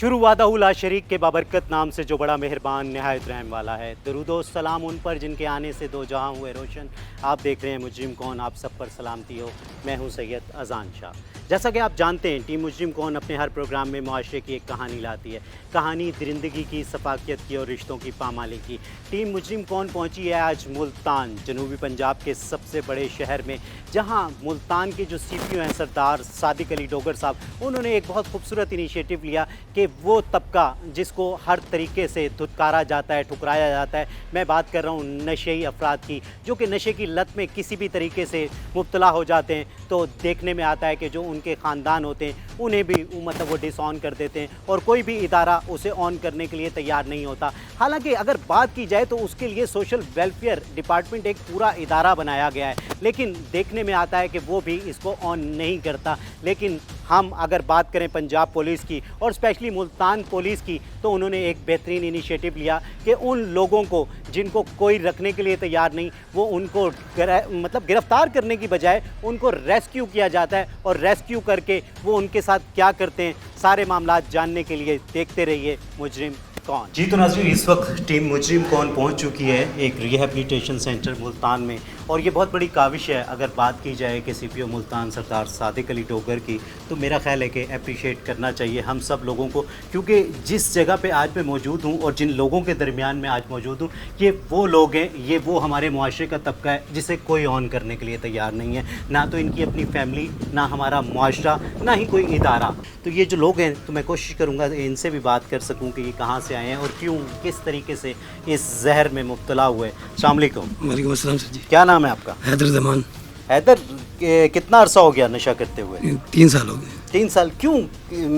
शुरू वादाहु ला शरीक के बाबरकत नाम से जो बड़ा मेहरबान नहायत रहम वाला है। दरूदो सलाम उन पर जिनके आने से दो जहां हुए रोशन। आप देख रहे हैं मुजरिम कौन, आप सब पर सलामती हो। मैं हूं सैयद अजान शाह। जैसा कि आप जानते हैं, टीम मुजरिम कौन अपने हर प्रोग्राम में मुआशरे की एक कहानी लाती है। कहानी दरिंदगी की, सफाकियत की और रिश्तों की पामाली की। टीम मुजरिम कौन पहुंची है आज मुल्तान, जनूबी पंजाब के सबसे बड़े शहर में, जहां मुल्तान के जो CPO हैं सरदार सादिक अली डोगर साहब, उन्होंने एक बहुत खूबसूरत इनिशिएटिव लिया कि वो तबका जिसको हर तरीके से धुतकारा जाता है, ठुकराया जाता है, मैं बात कर रहा हूँ नशेई अफराद की, जो कि नशे की लत में किसी भी तरीके से मुब्तला हो जाते हैं, तो देखने में आता है कि जो उनके ख़ानदान होते हैं उन्हें भी मतलब वो डिसऑन कर देते हैं और कोई भी इदारा उसे ऑन करने के लिए तैयार नहीं होता। हालांकि अगर बात की जाए तो उसके लिए सोशल वेलफेयर डिपार्टमेंट एक पूरा इदारा बनाया गया है, लेकिन देखने में आता है कि वो भी इसको ऑन नहीं करता। लेकिन हम अगर बात करें पंजाब पुलिस की और स्पेशली मुल्तान पुलिस की, तो उन्होंने एक बेहतरीन इनिशिएटिव लिया कि उन लोगों को जिनको कोई रखने के लिए तैयार नहीं, वो उनको मतलब गिरफ़्तार करने की बजाय उनको रेस्क्यू किया जाता है, और रेस्क्यू करके वो उनके साथ क्या करते हैं, सारे मामलात जानने के लिए देखते रहिए मुजरिम कौन। जी तो नाज़रीन, इस वक्त टीम मुजरिम कौन पहुंच चुकी है एक रिहैबिलिटेशन सेंटर मुल्तान में, और ये बहुत बड़ी काविश है। अगर बात की जाए कि CPO मुल्तान सरदार सादिक अली डोगर की, तो मेरा ख्याल है कि अप्रिशिएट करना चाहिए हम सब लोगों को, क्योंकि जिस जगह पे आज मैं मौजूद हूँ और जिन लोगों के दरमियान में आज मौजूद हूँ, ये वो लोग हैं, ये वो हमारे मुआशरे का तबका है जिसे कोई ऑन करने के लिए तैयार नहीं है, ना तो इनकी अपनी फैमिली, ना हमारा मुआशरा, ना ही कोई इदारा। तो ये जो लोग हैं, तो मैं कोशिश करूँगा इनसे भी बात कर सकूँ कि ये कहाँ से आए हैं और क्यों, किस तरीके से इस जहर में मुब्तला हुए। अस्सलाम वालेकुम। वालेकुम अस्सलाम सर जी। क्या नाम है आपका? हैदर ज़मान। हैदर, कितना अरसा हो गया नशा करते हुए? 3 साल हो गए। 3 साल। क्यों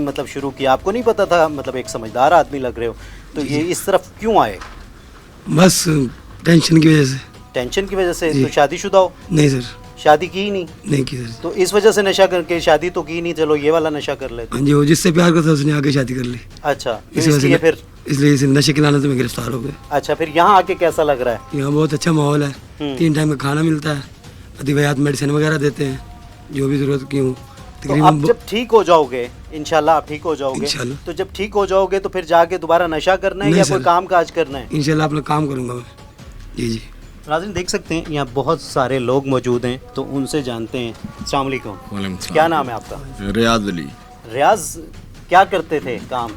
मतलब शुरू किया? आपको नहीं पता था? मतलब एक समझदार आदमी लग रहे हो, तो ये इस तरफ क्यों आए? बस टेंशन की वजह से। टेंशन की वजह से? तो शादीशुदा हो? नहीं सर, शादी की ही नहीं? नहीं की सर। तो इस वजह से नशा करके, शादी तो की नहीं, चलो ये वाला नशा कर लेते। हाँ जी, वो जिससे प्यार करता उसने आगे शादी कर ली। अच्छा, तो इस वजह इसलिए से फिर इसलिए इस नशे की लानत में गिरफ्तार हो गए। अच्छा, फिर यहाँ आके कैसा लग रहा है? यहाँ बहुत अच्छा माहौल है, 3 टाइम का खाना मिलता है, अतिवायात मेडिसिन वगैरह देते हैं, जो भी ज़रूरत की हूँ तो अब जब ठीक हो जाओगे, इंशाल्लाह आप ठीक हो जाओगे, इंशाल्लाह। तो जब ठीक हो जाओगे तो फिर जाके दोबारा नशा करना है या कोई काम काज करना है? इंशाल्लाह अपना काम करूँगा मैं। जी जी। नाज़रीन देख सकते हैं यहाँ बहुत सारे लोग मौजूद हैं, तो उनसे जानते हैं। अस्सलाम वालेकुम। वालेकुम सलाम। क्या नाम है आपका? रियाज अली। रियाज, क्या करते थे काम?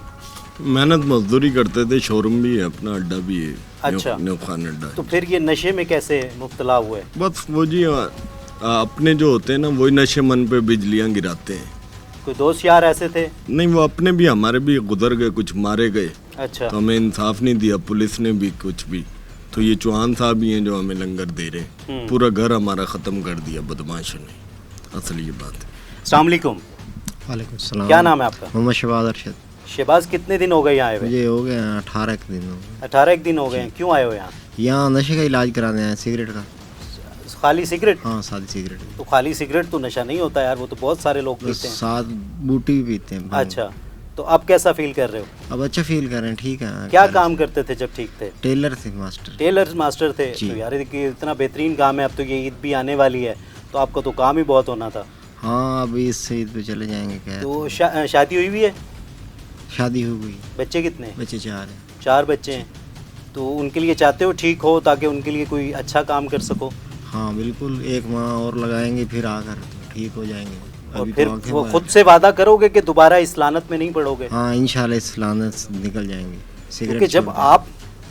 मेहनत मजदूरी करते थे, शोरूम भी है अपना, अड्डा भी है। अच्छा। न्यूखान अड्डा। तो फिर ये नशे में कैसे मुब्तला हुए? बस वो जी अपने जो होते हैं ना, वही नशे मन पे बिजलियाँ गिराते हैं। कोई दोस्त यार ऐसे थे? नहीं, वो अपने भी, हमारे भी गुजर गए, कुछ मारे गए। अच्छा। तो हमें इंसाफ नहीं दिया पुलिस ने भी कुछ भी। तो ये चौहान साहब ही हैं जो हमें लंगर दे रहे हैं। पूरा घर हमारा ख़त्म कर दिया बदमाशों ने, असल ये बात है। अस्सलाम वालेकुम। वालेकुम सलाम। क्या नाम है आपका? मोहम्मद शहबाज अरशद। शहबाज, कितने दिन हो गए यहाँ आए हुए? मुझे हो गए 18 दिन हो गए। 18 दिन हो गए हैं। क्यों आए हो यहाँ? यहाँ नशे का इलाज कराने आए, सिगरेट का। खाली सिगरेट? हाँ, सादी सिगरेट। तो खाली सिगरेट तो नशा नहीं होता यार, वो तो बहुत सारे लोग तो पीते हैं। साथ बूटी भी पीते हैं। अच्छा, तो अब कैसा फील कर रहे हो? अब अच्छा फील कर रहे हैं, ठीक है। क्या काम करते थे जब ठीक थे? टेलर थे, मास्टर। टेलर मास्टर थे? जी। तो यार ये इतना बेहतरीन काम है। अब तो ये ईद भी आने वाली है, तो आपका तो काम ही बहुत होना था। हाँ, अभी इससे ईद पे चले जाएंगे। क्या तो शादी हुई भी है? शादी हो गई। बच्चे कितने? बच्चे 4 हैं। 4 बच्चे हैं। तो उनके लिए चाहते हो ठीक हो, ताकि उनके लिए कोई अच्छा काम कर सको? हाँ बिल्कुल, 1 माह और लगाएंगे, फिर आकर ठीक हो जाएंगे। और अभी फिर तो आंखें वो बंद। खुद से वादा करोगे कि दोबारा इस लानत में नहीं पड़ोगे? हाँ इंशाल्लाह इस लानत से निकल जाएंगे। क्योंकि जब आप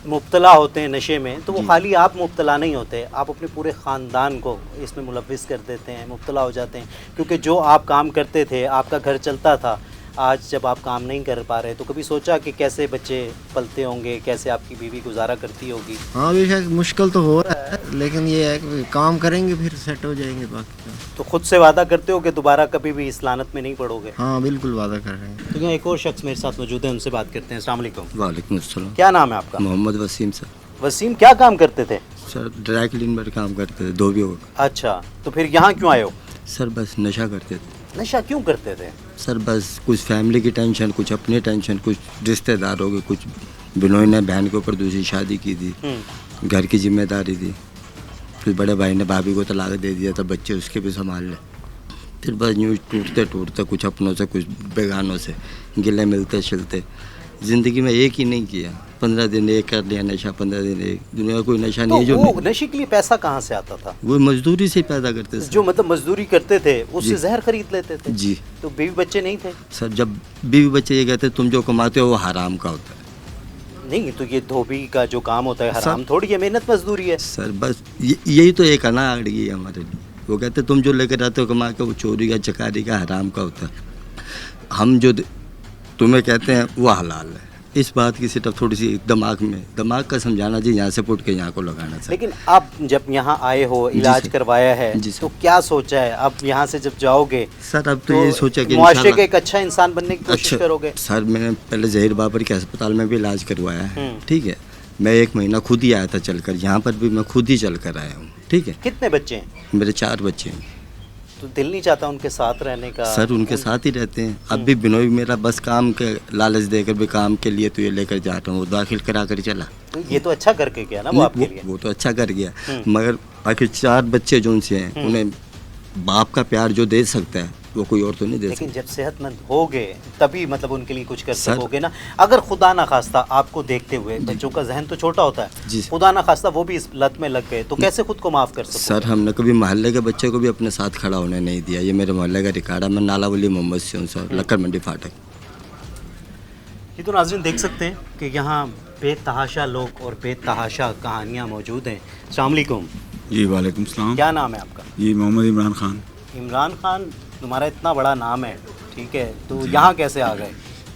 मुब्तला होते हैं नशे में, तो वो खाली आप मुब्तला नहीं होते, आप अपने पूरे ख़ानदान को इसमें मुलव्विस कर देते हैं, मुब्तला हो जाते हैं। क्योंकि जो आप काम करते थे, आपका घर चलता था, आज जब आप काम नहीं कर पा रहे, तो कभी सोचा कि कैसे बच्चे पलते होंगे, कैसे आपकी बीवी गुजारा करती होगी? हाँ बेशक मुश्किल तो हो रहा है, लेकिन ये है कि काम करेंगे फिर सेट हो जाएंगे बाकी का। तो खुद से वादा करते हो कि दोबारा कभी भी इस लानत में नहीं पड़ोगे? हाँ बिल्कुल वादा कर रहे हैं। तो यहाँ एक और शख्स मेरे साथ मौजूद है, उनसे बात करते हैं। अस्सलाम वालेकुम। वालेकुम अस्सलाम। क्या नाम है आपका? मोहम्मद वसीम सर। वसीम, क्या काम करते थे? सर ड्राई क्लीन पर काम करते थे, धोबियों का। अच्छा, तो फिर यहाँ क्यों आए हो? सर बस नशा करते थे। नशा क्यों करते थे? सर बस कुछ फैमिली की टेंशन, कुछ अपनी टेंशन, कुछ रिश्तेदारों की, कुछ बिनोई ने बहन के ऊपर दूसरी शादी की थी, घर की जिम्मेदारी थी, फिर बड़े भाई ने भाभी को तलाक दे दिया था, बच्चे उसके भी संभाल ले। फिर बस यूँ टूटते टूटते कुछ अपनों से कुछ बेगानों से गिले मिलते छिलते ज़िंदगी में एक ही नहीं किया। 15 दिन एक कर लिया नशा, 15 दिन एक। दुनिया में कोई नशा नहीं है तो जो वो नशे के लिए पैसा कहाँ से आता था? वो मजदूरी से ही पैदा करते जो मतलब मजदूरी करते थे उससे जी। जहर खरीद लेते थे? जी तो बीवी बच्चे नहीं थे? सर, जब बीवी बच्चे ये कहते तुम जो कमाते हो वो हराम का होता है। नहीं, तो ये धोबी का जो काम होता है हराम थोड़ी है, मेहनत मजदूरी है। सर बस यही तो एक अना अड़गी है हमारे लिए। वो कहते तुम जो लेकर आते हो कमा के वो चोरी का चकारी का हराम का होता है। हम जो तुम्हें कहते हैं वो हलाल है। इस बात की सिर्फ थोड़ी सी दिमाग का समझाना जी, यहाँ से पुट के यहाँ को लगाना चाहिए। लेकिन आप जब यहाँ आए हो, इलाज सर। करवाया है, जी सर। तो क्या सोचा है अब यहाँ से जब जाओगे? सर अब तो ये सोचा कि मुआशरे इंशाल्लाह- का एक अच्छा इंसान बनने की कोशिश करोगे? सर मैंने पहले जहीर बाबर के अस्पताल में भी इलाज करवाया है, हम्म। ठीक है। मैं 1 महीना खुद ही आया था चलकर, यहाँ पर भी मैं खुद ही चल कर आया हूँ, ठीक है। कितने बच्चे हैं? मेरे 4 बच्चे हैं। तो दिल नहीं चाहता उनके साथ रहने का? सर उनके साथ ही रहते हैं। अब भी बिनोई मेरा बस काम के लालच देकर भी काम के लिए तो ये लेकर जा रहा हूँ, वो दाखिल करा कर चला। तो ये तो अच्छा करके गया ना वो नहीं, आपके लिए। वो तो अच्छा कर गया, मगर आखिर 4 बच्चे जो उनसे हैं उन्हें बाप का प्यार जो दे सकता है वो कोई और तो नहीं दे लेकिन सकता। जब सेहतमंद होगे तभी मतलब उनके लिए कुछ कर सर। सकोगे ना। अगर खुदा ना खास्ता आपको देखते हुए, बच्चों का जहन तो छोटा होता है, जी। खुदा ना खास्ता वो भी इस लत में लग गए तो कैसे खुद को माफ कर सकोगे? सर हमने कभी मोहल्ले के बच्चे को भी अपने साथ खड़ा होने नहीं दिया। ये मेरे मोहल्ले का रिकॉर्ड है। मैं नालावली मोहम्मद से हूँ सर, लक्कर मंडी फाटक। ये तो नाज़रीन देख सकते हैं कि यहाँ बेतहाशा लोग और बेतहाशा कहानियाँ मौजूद हैं। अस्सलाम वालेकुम। जी वालेकुम सलाम। क्या नाम है आपका? जी मोहम्मद इमरान खान। इमरान खान, तुम्हारा इतना बड़ा नाम है, ठीक है, तो यहाँ कैसे आ गए?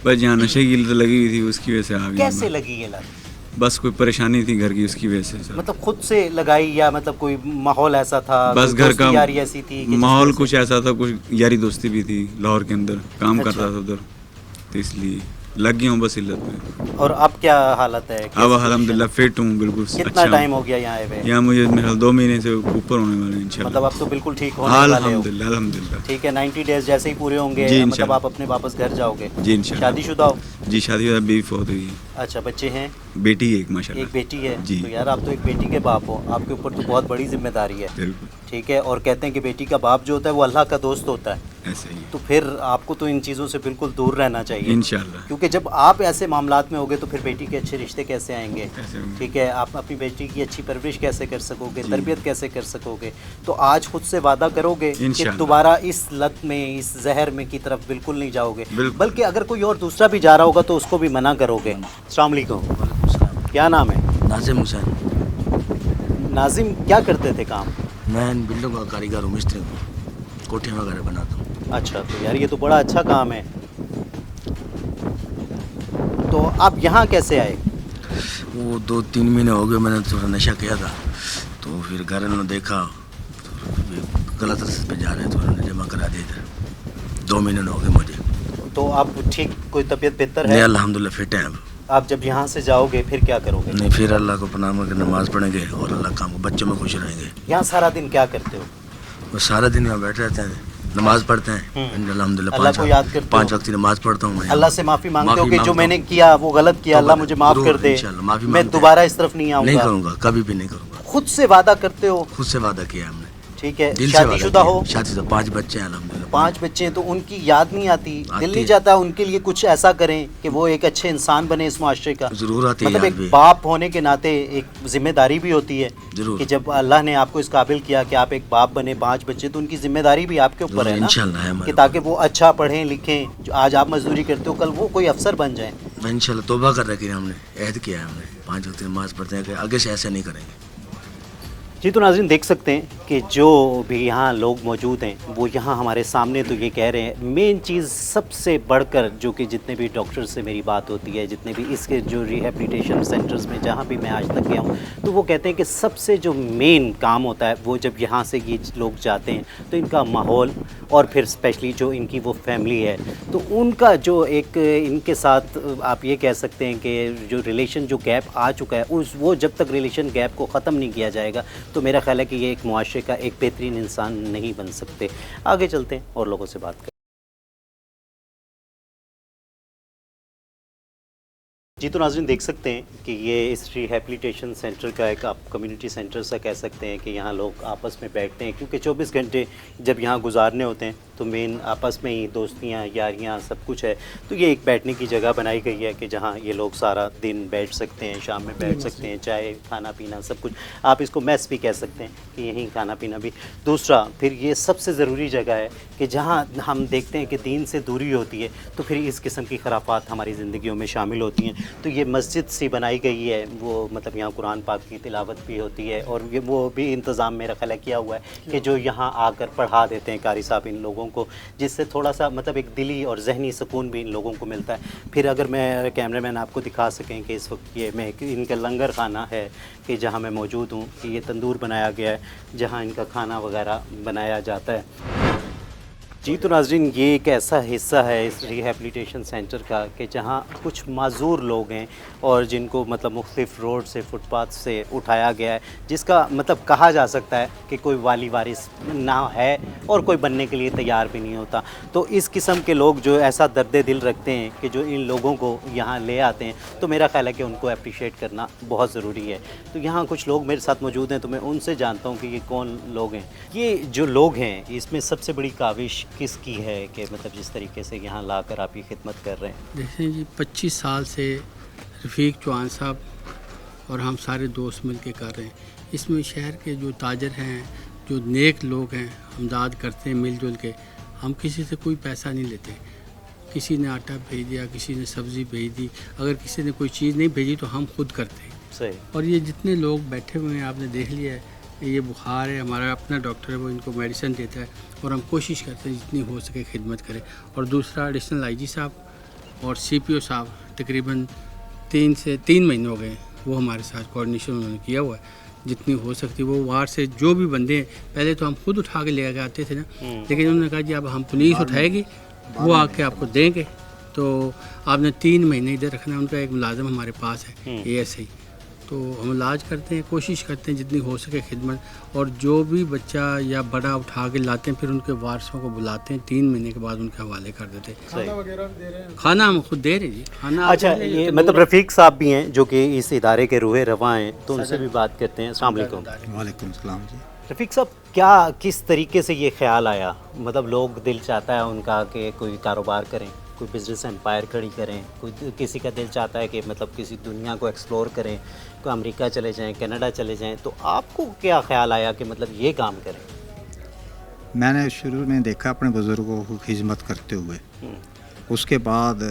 बस यहाँ नशे की लत लगी हुई थी, उसकी वजह से आ गया। कैसे लगी ये लत? बस कोई परेशानी थी घर की, उसकी वजह से सर। मतलब खुद से लगाई या मतलब कोई माहौल ऐसा था? बस कोई घर दोस्ती का यारी ऐसी थी कि माहौल जिस वजह कुछ ऐसा था, कुछ यारी दोस्ती भी थी लाहौर के अंदर, काम अच्छा। करता था उधर, तो इसलिए लग गया हूँ बस इल्लत में। से? और अब क्या हालत है? कैसी अब पोजीशन? अल्हम्दुलिल्लाह फिट हूँ बिल्कुल। कितना टाइम हो गया यहाँ आए हुए? यहाँ मुझे मेरे ख्याल 2 महीने से ऊपर होने वाले हैं इंशाल्लाह। मतलब अब तो बिल्कुल ठीक होने वाले हो? अल्हम्दुलिल्लाह अल्हम्दुलिल्लाह। ठीक है, 90 डेज जैसे ही पूरे होंगे जी, मतलब इंशाल्लाह। आप अपने वापस घर जाओगे? जी इंशाल्लाह। शादीशुदा हो? जी शादी हुआ, बीवी फौत हुई है। अच्छा, बच्चे हैं? बेटी है एक माशाल्लाह। एक बेटी है? जी। तो यार आप तो एक बेटी के बाप हो, आपके ऊपर तो बहुत बड़ी जिम्मेदारी है, बिल्कुल ठीक है। और कहते हैं कि बेटी का बाप जो होता है वो अल्लाह का दोस्त होता है, ऐसे ही तो फिर आपको तो इन चीज़ों से बिल्कुल दूर रहना चाहिए इंशाल्लाह। क्योंकि जब आप ऐसे मामलात में होगे तो फिर बेटी के अच्छे रिश्ते कैसे आएंगे? ऐसे होंगे। ठीक है, आप अपनी बेटी की अच्छी परवरिश कैसे कर सकोगे, तरबियत कैसे कर सकोगे? तो आज खुद से वादा करोगे कि इंशाल्लाह। दोबारा इस लत में, इस जहर में की तरफ बिल्कुल नहीं जाओगे, बिल्कुल। बल्कि अगर कोई और दूसरा भी जा रहा होगा तो उसको भी मना करोगे? अस्सलाम वालेकुम। क्या नाम है? नाजिम हुसैन। नाजिम, क्या करते थे काम? मैं इन बिल्डिंग का कारीगर हूँ, मिस्त्री हूँ, कोठियाँ वगैरह बनाता हूँ। अच्छा, तो यार ये तो बड़ा अच्छा काम है। तो आप यहाँ कैसे आए? वो 2-3 महीने हो गए मैंने थोड़ा नशा किया था, तो फिर घर ने देखा तो गलत रास्ते पे जा रहे हैं, तो उन्होंने जमा करा दिया इधर। 2 महीने हो गए मुझे। तो आप ठीक, कोई तबीयत बेहतर नहीं है? अल्हम्दुलिल्लाह फिट है अब। आप जब यहाँ से जाओगे फिर क्या करोगे? नहीं फिर अल्लाह को प्रणाम करके नमाज पढ़ेंगे और अल्लाह काम को बच्चों में खुश रहेंगे। यहाँ सारा दिन क्या करते हो? वो सारा दिन यहाँ बैठे रहते हैं, नमाज पढ़ते हैं अल्हम्दुलिल्लाह। अल्लाह को याद करते 5 हो? वक्त की नमाज पढ़ता हूँ मैं। अल्लाह से माफ़ी मांगते हो माफ़ी कि जो मांगता मैंने हूँ। किया वो गलत किया, अल्लाह मुझे माफ़ जरूर, कर दे, इंशाल्लाह, माफ़ी मैं मांगते हैं। दोबारा इस तरफ नहीं नहीं आऊँगा? करूँगा, कभी भी नहीं करूँगा। खुद से वादा करते हो? खुद से वादा किया हमने, ठीक है। दिल से वादा शादीशुदा किया। हो? शादी से 5 बच्चे हैं अल्हम्दुलिल्लाह। 5 बच्चे हैं, तो उनकी याद नहीं आती? दिल आती नहीं है। चाहता उनके लिए कुछ ऐसा करें कि वो एक अच्छे इंसान बने इस माशरे का? जरूर आती है मतलब याद एक भी। बाप होने के नाते एक जिम्मेदारी भी होती है जरूर। कि जब अल्लाह ने आपको इस काबिल किया कि आप एक बाप बने, 5 बच्चे, तो उनकी जिम्मेदारी भी आपके ऊपर है ना, इंशाल्लाह है हमारे कि ताकि वो अच्छा पढ़ें लिखें, जो आज आप मजदूरी करते हो कल वो कोई अफसर बन जाएं। ऊपर। इंशाल्लाह तौबा कर रखी है हमने, ऐहद किया है हमने, 5 वक्त की नमाज पढ़ते हैं कि आगे से ऐसा नहीं करेंगे। जी, तो नाज़रीन देख सकते हैं कि जो भी यहाँ लोग मौजूद हैं वो यहाँ हमारे सामने तो ये कह रहे हैं, मेन चीज़ सबसे बढ़कर जो कि जितने भी डॉक्टर से मेरी बात होती है, जितने भी इसके जो रिहेबिलिटेशन सेंटर्स में जहाँ भी मैं आज तक गया हूँ, तो वो कहते हैं कि सबसे जो मेन काम होता है वो जब यहाँ से ये लोग जाते हैं तो इनका माहौल और फिर स्पेशली जो इनकी वो फैमिली है, तो उनका जो एक इनके साथ आप ये कह सकते हैं कि जो रिलेशन जो गैप आ चुका है, उस वो जब तक रिलेशन गैप को ख़त्म नहीं किया जाएगा तो मेरा ख्याल है कि ये एक मुआशरे का एक बेहतरीन इंसान नहीं बन सकते। आगे चलते हैं और लोगों से बात करें। जी, तो नाज़रीन देख सकते हैं कि ये इस रिहेबिलिटेशन सेंटर का एक आप कम्युनिटी सेंटर सा कह सकते हैं कि यहाँ लोग आपस में बैठते हैं, क्योंकि 24 घंटे जब यहाँ गुजारने होते हैं تو مین آپس میں ہی دوستیاں یاریاں سب کچھ ہے. تو یہ ایک بیٹھنے کی جگہ بنائی گئی ہے کہ جہاں یہ لوگ سارا دن بیٹھ سکتے ہیں, شام میں بیٹھ سکتے ہیں, چائے کھانا پینا سب کچھ. آپ اس کو میس بھی کہہ سکتے ہیں کہ یہیں کھانا پینا بھی. دوسرا پھر یہ سب سے ضروری جگہ ہے کہ جہاں ہم دیکھتے ہیں کہ دین سے دوری ہوتی ہے تو پھر اس قسم کی خرافات ہماری زندگیوں میں شامل ہوتی ہیں. تو یہ مسجد سی بنائی گئی ہے, وہ مطلب یہاں قرآن پاک کی تلاوت بھی ہوتی ہے, اور یہ وہ بھی انتظام میرا خیال ہے کیا ہوا ہے کہ جو یہاں آ کر پڑھا دیتے ہیں قاری صاحب ان لوگوں کو, جس سے تھوڑا سا مطلب ایک دلی اور ذہنی سکون بھی ان لوگوں کو ملتا ہے. پھر اگر میں کیمرے مین آپ کو دکھا سکیں کہ اس وقت یہ میں ان کا لنگر خانہ ہے کہ جہاں میں موجود ہوں, کہ یہ تندور بنایا گیا ہے جہاں ان کا کھانا وغیرہ بنایا جاتا ہے. جی تو ناظرین, یہ ایک ایسا حصہ ہے اس ریہیبلیٹیشن سینٹر کا کہ جہاں کچھ معذور لوگ ہیں اور جن کو مطلب مختلف روڈ سے, فٹ پاتھ سے اٹھایا گیا ہے, جس کا مطلب کہا جا سکتا ہے کہ کوئی والی وارث نہ ہے اور کوئی بننے کے لیے تیار بھی نہیں ہوتا. تو اس قسم کے لوگ جو ایسا درد دل رکھتے ہیں کہ جو ان لوگوں کو یہاں لے آتے ہیں, تو میرا خیال ہے کہ ان کو اپریشیٹ کرنا بہت ضروری ہے. تو یہاں کچھ لوگ میرے ساتھ موجود ہیں, تو میں ان سے جانتا ہوں کہ یہ کون لوگ ہیں. یہ جو لوگ ہیں اس میں سب سے بڑی کاوش کس کی ہے کہ مطلب جس طریقے سے یہاں لا کر آپ یہ خدمت کر رہے ہیں؟ دیکھیں جی, 25 سال سے رفیق چوہان صاحب اور ہم سارے دوست مل کے کر رہے ہیں. اس میں شہر کے جو تاجر ہیں, جو نیک لوگ ہیں, امداد کرتے ہیں مل جل کے. ہم کسی سے کوئی پیسہ نہیں لیتے. کسی نے آٹا بھیج دیا, کسی نے سبزی بھیج دی, اگر کسی نے کوئی چیز نہیں بھیجی تو ہم خود کرتے ہیں. صحیح. اور یہ جتنے لوگ بیٹھے ہوئے ہیں آپ نے دیکھ لیا ہے, یہ بخار ہے, ہمارا اپنا ڈاکٹر ہے, وہ ان کو میڈیسن دیتا ہے, اور ہم کوشش کرتے ہیں جتنی ہو سکے خدمت کریں. اور دوسرا ایڈیشنل آئی جی صاحب اور سی پی او صاحب تقریباً 3 مہینے ہو گئے, وہ ہمارے ساتھ کوآرڈینیشن انہوں نے کیا ہوا ہے. جتنی ہو سکتی وہ وارڈ سے جو بھی بندے ہیں, پہلے تو ہم خود اٹھا کے لے کے آتے تھے نا, لیکن انہوں نے کہا جی اب ہم پولیس اٹھائے گی, وہ آ کے آپ کو دیں گے. تو آپ نے 3 مہینے ادھر رکھنا ہے. ان کا ایک ملازم ہمارے پاس ہے اے ایس آئی, تو ہم علاج کرتے ہیں, کوشش کرتے ہیں جتنی ہو سکے خدمت. اور جو بھی بچہ یا بڑا اٹھا کے لاتے ہیں پھر ان کے وارثوں کو بلاتے ہیں, 3 مہینے کے بعد ان کے حوالے کر دیتے ہیں. کھانا وغیرہ دے رہے ہیں, کھانا ہم خود دے رہے ہیں جی. کھانا اچھا, یہ مطلب رفیق صاحب بھی ہیں جو کہ اس ادارے کے روح رواں ہیں, تو ان سے بھی بات کرتے ہیں. السلام علیکم. وعلیکم السلام جی. رفیق صاحب, کیا کس طریقے سے یہ خیال آیا؟ مطلب لوگ دل چاہتا ہے ان کا کہ کوئی کاروبار کریں, کوئی بزنس امپائر کھڑی کریں, کوئی کسی کا دل چاہتا ہے کہ مطلب کسی دنیا کو ایکسپلور کریں, کوئی امریکہ چلے جائیں, کینیڈا چلے جائیں, تو آپ کو کیا خیال آیا کہ مطلب یہ کام کریں؟ میں نے شروع میں دیکھا اپنے بزرگوں کو خدمت کرتے ہوئے, اس کے بعد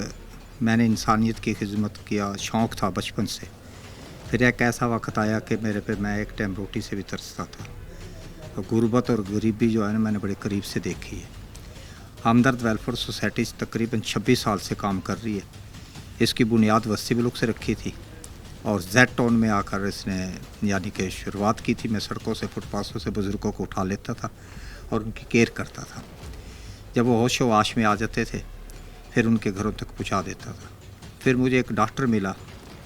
میں نے انسانیت کی خدمت کیا, شوق تھا بچپن سے. پھر ایک ایسا وقت آیا کہ میرے پہ میں ایک ٹائم روٹی سے بھی ترستا تھا. غربت اور غریبی جو ہے نا میں نے بڑے قریب سے دیکھی ہے. ہمدرد ویلفیئر سوسائٹی تقریباً 26 سال سے کام کر رہی ہے. اس کی بنیاد وسطی بلوک سے رکھی تھی اور زیڈ ٹاؤن میں آ کر اس نے یعنی کہ شروعات کی تھی. میں سڑکوں سے, فٹ پاتھوں سے بزرگوں کو اٹھا لیتا تھا اور ان کی کیئر کرتا تھا. جب وہ ہوش و واش میں آ جاتے تھے پھر ان کے گھروں تک پہنچا دیتا تھا. پھر مجھے ایک ڈاکٹر ملا,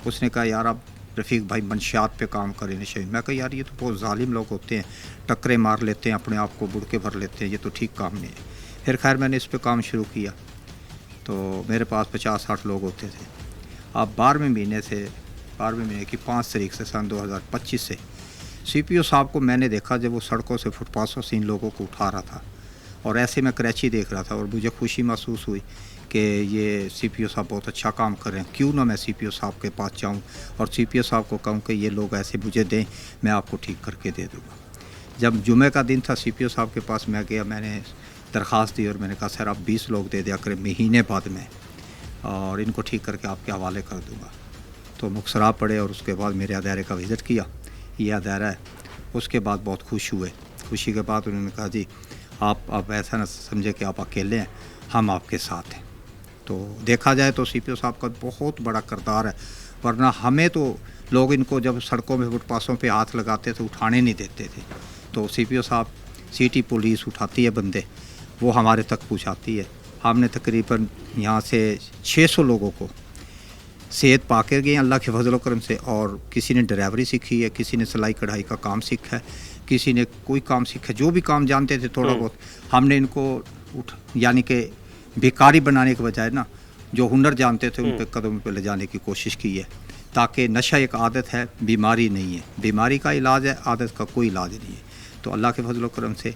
اس نے کہا یار آپ رفیق بھائی منشیات پہ کام کریں نشے. میں کہا یار یہ تو بہت ظالم لوگ ہوتے ہیں, ٹکرے مار لیتے ہیں, اپنے آپ کو بڑھ کے بھر لیتے ہیں, یہ تو ٹھیک کام نہیں ہے. پھر خیر میں نے اس پہ کام شروع کیا تو میرے پاس 50-60 لوگ ہوتے تھے. آپ 12ویں مہینے کی 5 تاریخ سے سن 2025 سے سی پی او صاحب کو میں نے دیکھا جب وہ سڑکوں سے, فٹ پاتھوں سے ان لوگوں کو اٹھا رہا تھا. اور ایسے میں کراچی دیکھ رہا تھا اور مجھے خوشی محسوس ہوئی کہ یہ سی پی او صاحب بہت اچھا کام کر رہے ہیں. کیوں نہ میں سی پی او صاحب کے پاس جاؤں اور سی پی او صاحب کو کہوں کہ یہ لوگ ایسے مجھے دیں, میں آپ کو ٹھیک کر کے دے دوں گا. جب جمعہ کا دن تھا سی پی او صاحب کے پاس میں گیا, میں نے درخواست دی اور میں نے کہا سر آپ 20 لوگ دے دیا کریں مہینے بعد میں, اور ان کو ٹھیک کر کے آپ کے حوالے کر دوں گا. تو مکسرا پڑے اور اس کے بعد میرے ادارے کا وزٹ کیا. یہ ادارہ ہے. اس کے بعد بہت خوش ہوئے. خوشی کے بعد انہوں نے کہا جی آپ ایسا نہ سمجھے کہ آپ اکیلے ہیں, ہم آپ کے ساتھ ہیں. تو دیکھا جائے تو سی پی او صاحب کا بہت بڑا کردار ہے, ورنہ ہمیں تو لوگ ان کو جب سڑکوں میں, فٹ پاتھوں پہ ہاتھ لگاتے تھے اٹھانے نہیں دیتے تھے. تو سی پی او صاحب, سٹی پولیس اٹھاتی ہے بندے, وہ ہمارے تک پہنچاتی ہے. ہم نے تقریباً یہاں سے 600 لوگوں کو صحت پا کے گئے اللہ کے فضل و کرم سے. اور کسی نے ڈرائیوری سیکھی ہے, کسی نے سلائی کڑھائی کا کام سیکھا ہے, کسی نے کوئی کام سیکھا, جو بھی کام جانتے تھے تھوڑا بہت ہم نے ان کو یعنی کہ بیکاری بنانے کے بجائے نا جو ہنر جانتے تھے ان پہ قدم پہ لے جانے کی کوشش کی ہے. تاکہ نشہ ایک عادت ہے, بیماری نہیں ہے. بیماری کا علاج ہے, عادت کا کوئی علاج نہیں ہے. تو اللہ کے فضل و کرم سے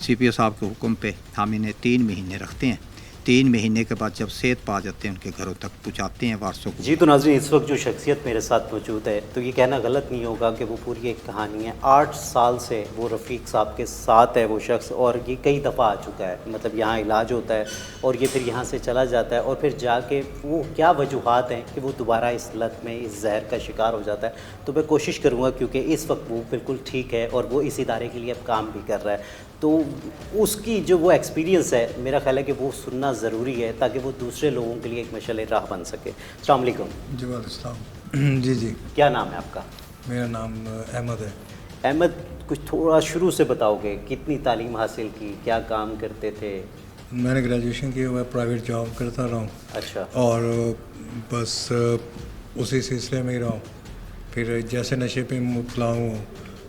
CPO साहब के हुक्म पे हम इन्हें 3 महीने रखते हैं। 3 महीने के बाद जब सेहत पा जाते हैं उनके घरों तक पहुँचाते हैं वारसों को। जी तो नाज़रीन, इस वक्त जो शख्सियत मेरे साथ मौजूद है, तो ये कहना गलत नहीं होगा कि वो पूरी एक कहानी है। 8 साल से वो रफ़ीक साहब के साथ है वो शख्स, और ये कई दफ़ा आ चुका है। मतलब यहाँ इलाज होता है और ये फिर यहाँ से चला जाता है, और फिर जाके वो क्या वजूहात हैं कि वो दोबारा इस लत में, इस जहर का शिकार हो जाता है। तो मैं कोशिश करूँगा, क्योंकि इस वक्त वो बिल्कुल ठीक है और वो इस इदारे के लिए अब काम भी कर रहा है, तो उसकी जो वो एक्सपीरियंस है, मेरा ख्याल है कि वो सुनना ज़रूरी है ताकि वो दूसरे लोगों के लिए एक मशाल राह बन सके। अस्सलाम वालेकुम। जी वालेकुम। जी जी, क्या नाम है आपका? मेरा नाम अहमद है। अहमद, कुछ थोड़ा शुरू से बताओगे, कितनी तालीम हासिल की, क्या काम करते थे? मैंने ग्रेजुएशन की, मैं प्राइवेट जॉब करता रहा हूँ। अच्छा। और बस उसी सिलसिले में ही रहा हूँ। फिर जैसे नशे पे मुबतला हूँ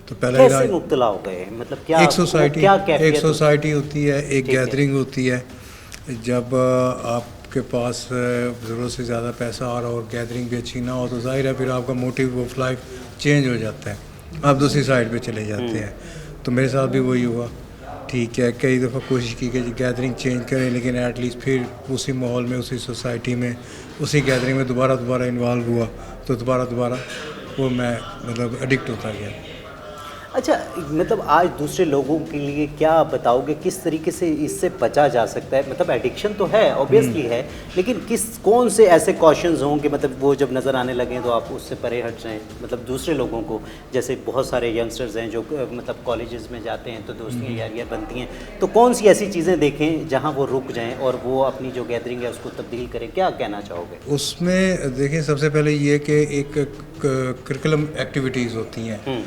तो पहले कैसे मुब्तला हो गए? मतलब क्या एक सोसाइटी, क्या एक सोसाइटी होती है, एक ठीक है। गैदरिंग होती है। जब आपके पास ज़रूरत से ज़्यादा पैसा आ रहा हो और गैदरिंग भी अच्छी ना हो तो जाहिर है फिर आपका मोटिव ऑफ लाइफ चेंज हो जाता है, आप दूसरी साइड पे चले जाते हैं। तो मेरे साथ भी वही हुआ। ठीक है, कई दफ़ा कोशिश की कि गैदरिंग चेंज करें, लेकिन एटलीस्ट फिर उसी माहौल में, उसी सोसाइटी में, उसी गैदरिंग में दोबारा इन्वॉल्व हुआ तो दोबारा वो मैं मतलब एडिक्ट होता गया। अच्छा, मतलब आज दूसरे लोगों के लिए क्या बताओगे, किस तरीके से इससे बचा जा सकता है? मतलब एडिक्शन तो है, ऑब्वियसली है, लेकिन कौन से ऐसे कॉशंस हों कि मतलब वो जब नज़र आने लगें तो आप उससे परे हट जाएं? मतलब दूसरे लोगों को, जैसे बहुत सारे यंगस्टर्स हैं जो मतलब कॉलेजेस में जाते हैं तो दोस्तियाँ यारियाँ बनती हैं, तो कौन सी ऐसी चीज़ें देखें जहाँ वो रुक जाएँ और वो अपनी जो गैदरिंग है उसको तब्दील करें? क्या कहना चाहोगे? उसमें देखें, सबसे पहले ये कि एक करिकुलम एक्टिविटीज़ होती हैं,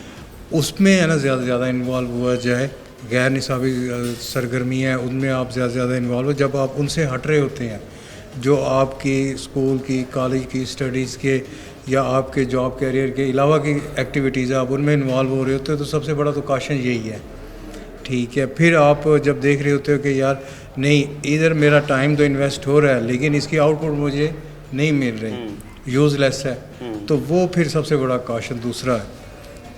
उसमें है ना ज़्यादा इन्वॉल्व हुआ जाए। गैर निसाबी सरगर्मी है उनमें आप ज़्यादा इन्वॉल्व हो। जब आप उनसे हट रहे होते हैं, जो आपकी स्कूल की, कॉलेज की स्टडीज़ के या आपके जॉब कैरियर के अलावा की एक्टिविटीज़ आप उनमें इन्वॉल्व हो रहे होते हो, तो सबसे बड़ा तो कॉशन यही है। ठीक है, फिर आप जब देख रहे होते हो कि यार नहीं, इधर मेरा टाइम तो इन्वेस्ट हो रहा है लेकिन इसकी आउटपुट मुझे नहीं मिल रही, यूज़लेस है, तो वो फिर सबसे बड़ा कॉशन दूसरा है।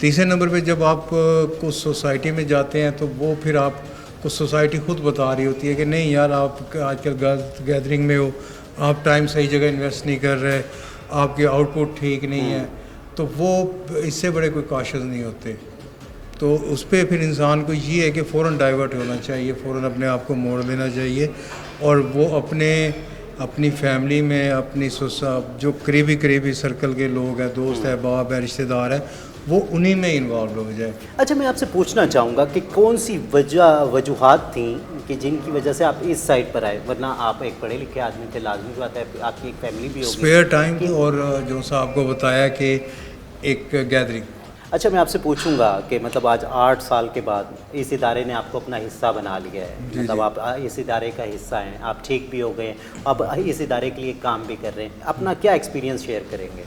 तीसरे नंबर पे जब आप कुछ सोसाइटी में जाते हैं तो वो फिर आप कुछ सोसाइटी खुद बता रही होती है कि नहीं यार, आप आजकल गैदरिंग में हो, आप टाइम सही जगह इन्वेस्ट नहीं कर रहे, आपकी आउटपुट ठीक नहीं है, तो वो इससे बड़े कोई कॉशंस नहीं होते। तो उस पर फिर इंसान को ये है कि फ़ौरन डाइवर्ट होना चाहिए, फ़ौरन अपने आप को मोड़ लेना चाहिए, और वो अपनी फैमिली में, अपनी जो करीबी सर्कल के लोग हैं, दोस्त है, बाप है, रिश्तेदार है, वो उन्हीं में इन्वॉल्व हो जाए। अच्छा, मैं आपसे पूछना चाहूँगा कि कौन सी वजूहात थी कि जिनकी वजह से आप इस साइड पर आए? वरना आप एक पढ़े लिखे आदमी थे, लाजमी बात है, आपकी एक फैमिली भी होगी। स्पेयर टाइम और जो सा आपको बताया कि एक गैदरिंग। अच्छा, मैं आपसे पूछूंगा कि मतलब आज 8 साल के बाद इस इदारे ने आपको अपना हिस्सा बना लिया है, मतलब आप इस इदारे का हिस्सा हैं, आप ठीक भी हो गए, अब इस इदारे के लिए काम भी कर रहे हैं, अपना क्या एक्सपीरियंस शेयर करेंगे?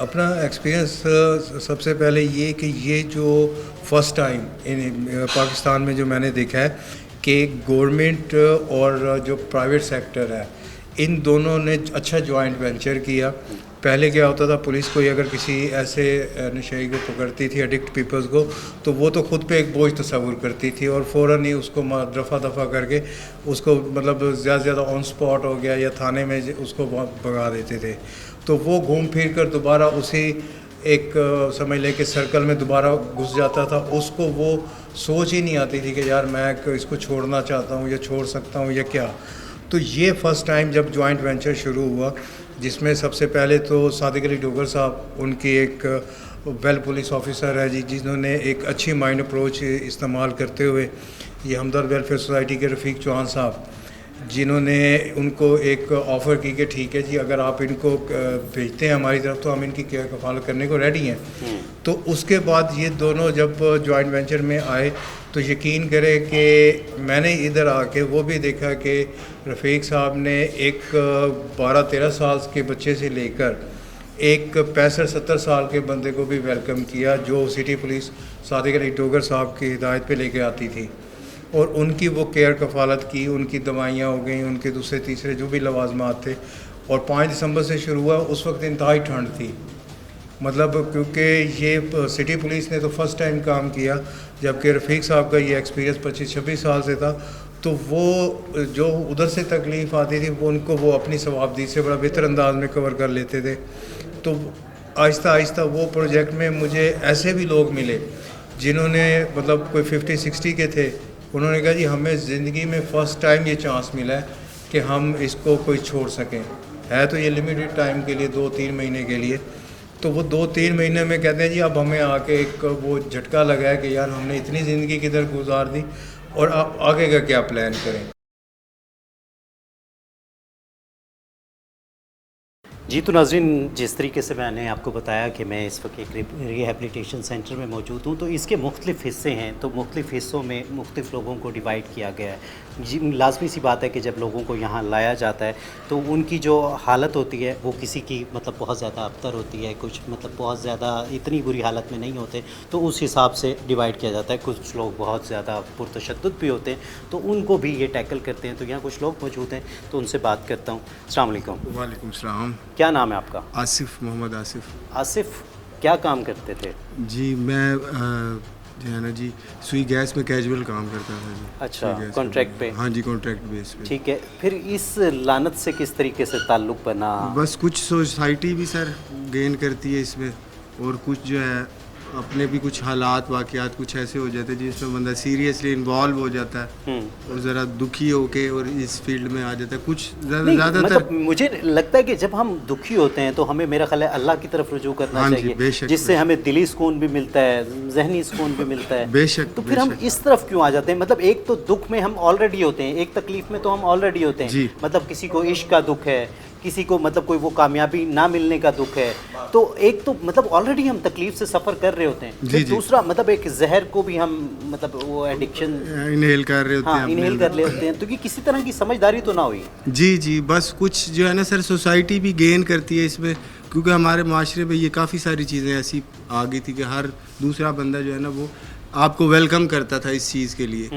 अपना एक्सपीरियंस सबसे पहले ये कि ये जो फर्स्ट टाइम पाकिस्तान में जो मैंने देखा है कि गवर्नमेंट और जो प्राइवेट सेक्टर है, इन दोनों ने अच्छा जॉइंट वेंचर किया। पहले क्या होता था, पुलिस कोई अगर किसी ऐसे नशे को पकड़ती थी, एडिक्ट पीपल्स को, तो वो तो ख़ुद पे एक बोझ तस्वुर करती थी और फ़ौरन ही उसको दफ़ा करके उसको मतलब ज़्यादा ऑन स्पॉट हो गया या थाने में उसको भगा देते थे। तो वो घूम फिर कर दोबारा उसी एक समझ ले कि सर्कल में दोबारा घुस जाता था। उसको वो सोच ही नहीं आती थी कि यार मैं इसको छोड़ना चाहता हूँ या छोड़ सकता हूँ या क्या। तो ये फ़र्स्ट टाइम जब जॉइंट वेंचर शुरू हुआ, जिसमें सबसे पहले तो सादिक अली डोगर साहब, उनकी एक वेल पुलिस ऑफिसर है जी, जिन्होंने एक अच्छी माइंड अप्रोच इस्तेमाल करते हुए, ये हमदर्द वेलफेयर सोसाइटी के रफ़ीक चौहान साहब, जिन्होंने उनको एक ऑफ़र की कि ठीक है जी, अगर आप इनको भेजते हैं हमारी तरफ तो हम इनकी कफ़ालत करने को रेडी हैं। तो उसके बाद ये दोनों जब जॉइंट वेंचर में आए तो यकीन करें कि मैंने इधर आके वो भी देखा कि रफ़ीक साहब ने एक 12-13 साल के बच्चे से लेकर एक 65-70 साल के बंदे को भी वेलकम किया, जो सिटी पुलिस सादिक अली डोगर साहब की हिदायत पे लेके आती थी, और उनकी वो केयर कफ़ालत की, उनकी दवाइयाँ हो गई, उनके दूसरे तीसरे जो भी लवाजमात थे। और 5 दिसंबर से शुरू हुआ, उस वक्त इंतहाई ठंड थी, मतलब क्योंकि ये सिटी पुलिस ने तो फर्स्ट टाइम काम किया, जबकि रफ़ीक साहब का ये एक्सपीरियंस 25-26 साल से था, तो वो जो उधर से तकलीफ़ आती थी वो उनको वो अपनी सवाबदीद से बड़ा बेहतर अंदाज में कवर कर लेते थे। तो आहिस्ता आहिस्ता वो प्रोजेक्ट में मुझे ऐसे भी लोग मिले जिन्होंने मतलब कोई 50-60 के थे, उन्होंने कहा जी हमें ज़िंदगी में फ़र्स्ट टाइम ये चांस मिला है कि हम इसको कोई छोड़ सकें। है तो ये लिमिटेड टाइम के लिए 2-3 महीने के लिए, तो वो 2-3 महीने में कहते हैं जी अब हमें आके एक वो झटका लगा है कि यार हमने इतनी ज़िंदगी किधर गुजार दी और आप आगे का क्या प्लान करें। जी तो नाज़रीन, जिस तरीके से मैंने आपको बताया कि मैं इस वक्त एक रिहैबिलिटेशन सेंटर में मौजूद हूँ, तो इसके मुख्तलिफ़ हिस्से हैं, तो मुख्तलिफ़ हिस्सों में मुख्तलिफ़ लोगों को डिवाइड किया गया है। जी लाजमी सी बात है कि जब लोगों को यहाँ लाया जाता है तो उनकी जो हालत होती है वो किसी की मतलब बहुत ज़्यादा अबतर होती है, कुछ मतलब बहुत ज़्यादा इतनी बुरी हालत में नहीं होते, तो उस हिसाब से डिवाइड किया जाता है। कुछ लोग बहुत ज़्यादा पुरतशद्दुद भी होते हैं, तो उनको भी ये टैकल करते हैं। तो यहाँ कुछ लोग मौजूद हैं, तो उनसे बात करता हूँ। अस्सलाम वालेकुम। वालेकुम सलाम। क्या नाम है आपका? आसिफ, मोहम्मद आसिफ। आसिफ, क्या काम करते थे? जी मैं जो है ना जी सुई गैस में कैजुअल काम करता था जी। अच्छा, कॉन्ट्रैक्ट पे? हाँ जी, कॉन्ट्रैक्ट बेस पे। ठीक है, फिर इस लानत से किस तरीके से ताल्लुक़ बना? बस कुछ सोसाइटी भी सर गेन करती है इसमें, और कुछ जो है अपने भी कुछ हालात वाक़यात कुछ ऐसे हो जाते हैं जिसमें बंदा सीरियसली इन्वॉल्व हो जाता है और ज़रा दुखी होके और इस फील्ड में आ जाता है। कुछ ज़्यादातर मतलब मुझे लगता है कि जब हम दुखी होते हैं तो हमें, मेरा ख्याल है, अल्लाह की तरफ रुजू करना हाँ चाहिए, बेशक, जिससे हमें दिली सुकून भी मिलता है, जहनी सुकून भी मिलता है। बेशक। तो फिर हम इस तरफ क्यों आ जाते हैं? मतलब एक तो दुख में हम ऑलरेडी होते हैं, एक तकलीफ में तो हम ऑलरेडी होते हैं। मतलब किसी को इश्क का दुख है, किसी को मतलब कोई वो कामयाबी ना मिलने का दुख है, तो एक तो मतलब ऑलरेडी हम तकलीफ से सफ़र कर रहे होते हैं, फिर दूसरा मतलब एक जहर को भी हम मतलब वो एडिक्शन इनहेल कर रहे होते हैं। हाँ, इनहेल कर रहे होते हैं, तो कि किसी तरह की समझदारी तो ना हुई। जी जी, बस कुछ जो है ना सर सोसाइटी भी गेन करती है इसमें, क्योंकि हमारे माशरे में ये काफ़ी सारी चीज़ें ऐसी आ गई थी कि हर दूसरा बंदा जो है ना वो आपको वेलकम करता था इस चीज़ के लिए।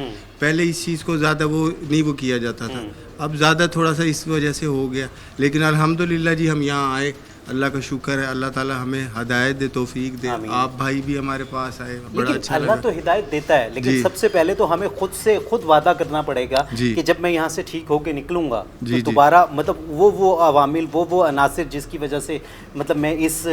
पहले इस चीज़ को ज़्यादा वो नहीं वो किया जाता था, अब ज़्यादा थोड़ा सा इस वजह से हो गया। लेकिन अल्हम्दुलिल्लाह जी हम यहाँ आए, अल्लाह का शुक्र है, अल्लाह ताला हमें हिदायत दे, तौफीक दे। आप भाई भी हमारे पास आए, बड़ा अच्छा अल्लाह तो हिदायत देता है, लेकिन सबसे पहले तो हमें खुद से खुद वादा करना पड़ेगा कि जब मैं यहाँ से ठीक होके निकलूँगा तो दोबारा मतलब वो अवामिल, वो अनासिर जिसकी वजह से मतलब मैं इस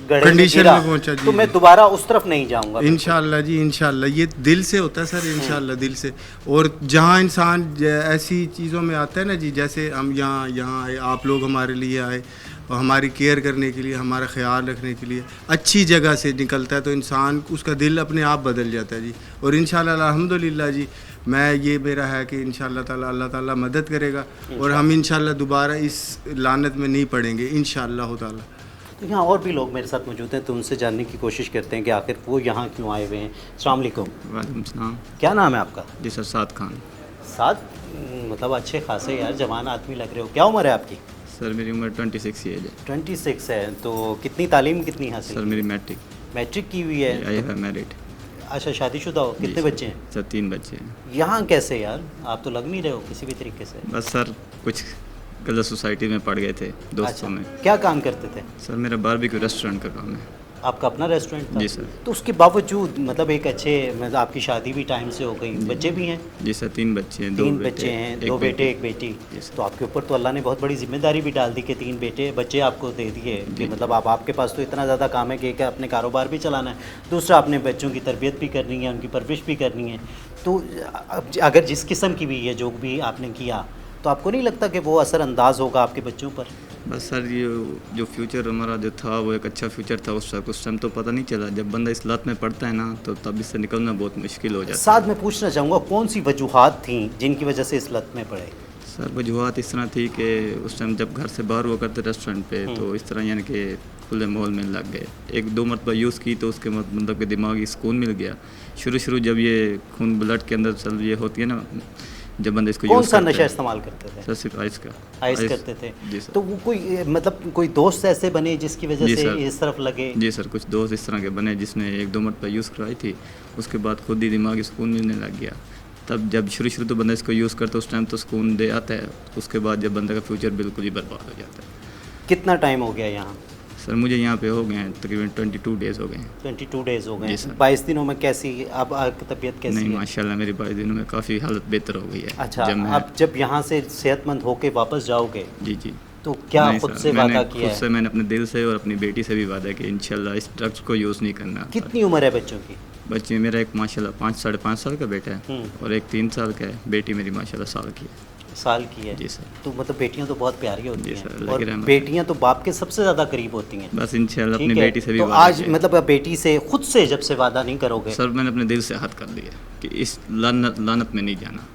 गड्ढे में गिरा, तो मैं दोबारा उस तरफ नहीं जाऊँगा। इंशाल्लाह जी, इंशाल्लाह। ये दिल से होता है सर, इंशाल्लाह दिल से। और जहाँ इंसान ऐसी चीज़ों में आता है ना जी, जैसे हम यहाँ आए, आप लोग हमारे लिए आए और हमारी केयर करने के लिए, हमारा ख्याल रखने के लिए, अच्छी जगह से निकलता है तो इंसान उसका दिल अपने आप बदल जाता है जी। और इंशाल्लाह अल्हम्दुलिल्लाह जी, मैं ये मेरा है कि इंशाल्लाह ताला अल्लाह ताला मदद करेगा और हम इंशाल्लाह दोबारा इस लानत में नहीं पड़ेंगे इंशाल्लाह ताला। तो यहाँ और भी लोग मेरे साथ मौजूद हैं, तो उनसे जानने की कोशिश करते हैं कि आखिर वो यहाँ क्यों आए हुए हैं। अस्सलाम वालेकुम। वालेकुम सलाम। क्या नाम है आपका? जी सर, साद खान। साद, मतलब अच्छे खासे यार जवान आदमी लग रहे हो। क्या उम्र है आपकी? सर मेरी उम्र 26 एज है। 26 है। तो कितनी तालीम कितनी हासिल? सर मेरी मैट्रिक की हुई है। आई है मैरिड। अच्छा, शादीशुदा हो? कितने बच्चे हैं? सर 3 बच्चे हैं। यहाँ कैसे यार, आप तो लग नहीं रहे हो किसी भी तरीके से। बस सर कुछ गलत सोसाइटी में पड़ गए थे दोस्तों में। क्या काम करते थे? सर मेरा बारबेक्यू रेस्टोरेंट का काम है। आपका अपना रेस्टोरेंट था? जी सर। तो उसके बावजूद मतलब एक अच्छे, मतलब आपकी शादी भी टाइम से हो गई, बच्चे भी हैं? जी सर, 3 बच्चे हैं। 3 बच्चे हैं, 2 बेटे 1 बेटी। तो आपके ऊपर तो अल्लाह ने बहुत बड़ी जिम्मेदारी भी डाल दी कि 3 बच्चे आपको दे दिए कि मतलब आपके पास तो इतना ज़्यादा काम है कि एक अपने कारोबार भी चलाना है, दूसरा अपने बच्चों की तरबियत भी करनी है, उनकी परवरिश भी करनी है। तो अगर जिस किस्म की भी ये जो भी आपने किया, तो आपको नहीं लगता कि वो असरअंदाज होगा आपके बच्चों पर? बस सर ये जो फ्यूचर हमारा जो था वो एक अच्छा फ्यूचर था उस टाइम तो पता नहीं चला। जब बंदा इस लत में पड़ता है ना तो तब इससे निकलना बहुत मुश्किल हो जाता है। साथ में पूछना चाहूँगा, कौन सी वजूहात थी जिनकी वजह से इस लत में पड़े? सर वजूहात इस तरह थी कि उस टाइम जब घर से बाहर हुआ करते रेस्टोरेंट पे, तो इस तरह यानी कि खुले माहौल में लग गए। 1-2 मरतबा यूज़ की तो उसके मतलब के दिमागी सुकून मिल गया। शुरू जब ये खून ब्लड के अंदर चल ये होती है ना, जब बंदे इसको कौन सा नशा इस्तेमाल करते थे? सर सिर्फ आइस का। आइस करते थे? जी सर। तो वो कोई मतलब कोई दोस्त ऐसे बने जिसकी वजह से इस तरफ लगे? जी सर, कुछ दोस्त इस तरह के बने जिसने 1-2 मरतबा यूज़ कराई थी, उसके बाद खुद ही दिमागी सुकून मिलने लग गया। तब जब शुरू तो बंदा इसको यूज़ करता है उस टाइम तो सुकून दे आता है, उसके बाद जब बंदे का फ्यूचर बिल्कुल ही बर्बाद हो जाता है। कितना टाइम हो गया यहाँ? सर मुझे यहाँ पे हो गए हैं तकरीबन 22 डेज़ हो गए हैं। 22 डेज हो गए जी हैं। सर। 22 दिनों में कैसी अब आपकी तबीयत कैसी नहीं है? माशाल्लाह मेरी 22 दिनों में काफ़ी हालत बेहतर हो गई है। अच्छा, जब मैं अब जब यहाँ से सेहतमंद होके वापस जाओगे जी जी तो क्या नहीं खुद सर, से मैंने वादा किया खुद से है? मैंने अपने दिल से और अपनी बेटी से भी वादा किया इंशाल्लाह इस ड्रग्स को यूज़ नहीं करना। कितनी उम्र है बच्चों की? बच्चे मेरा एक माशाल्लाह 5-5.5 साल का बेटा है और एक 3 साल का है, बेटी मेरी माशाल्लाह साल की है। साल की है? जी सर। तो मतलब बेटियां तो बहुत प्यारी होती जी सर, हैं लगी और रहमत। बेटियां तो बाप के सबसे ज़्यादा करीब होती हैं। बस इंशाल्लाह ठीक अपनी है, बेटी से भी तो वादा आज किया। मतलब अब बेटी से खुद से जब से वादा नहीं करोगे सर मैंने अपने दिल से हद कर दिया कि इस लानत में नहीं जाना,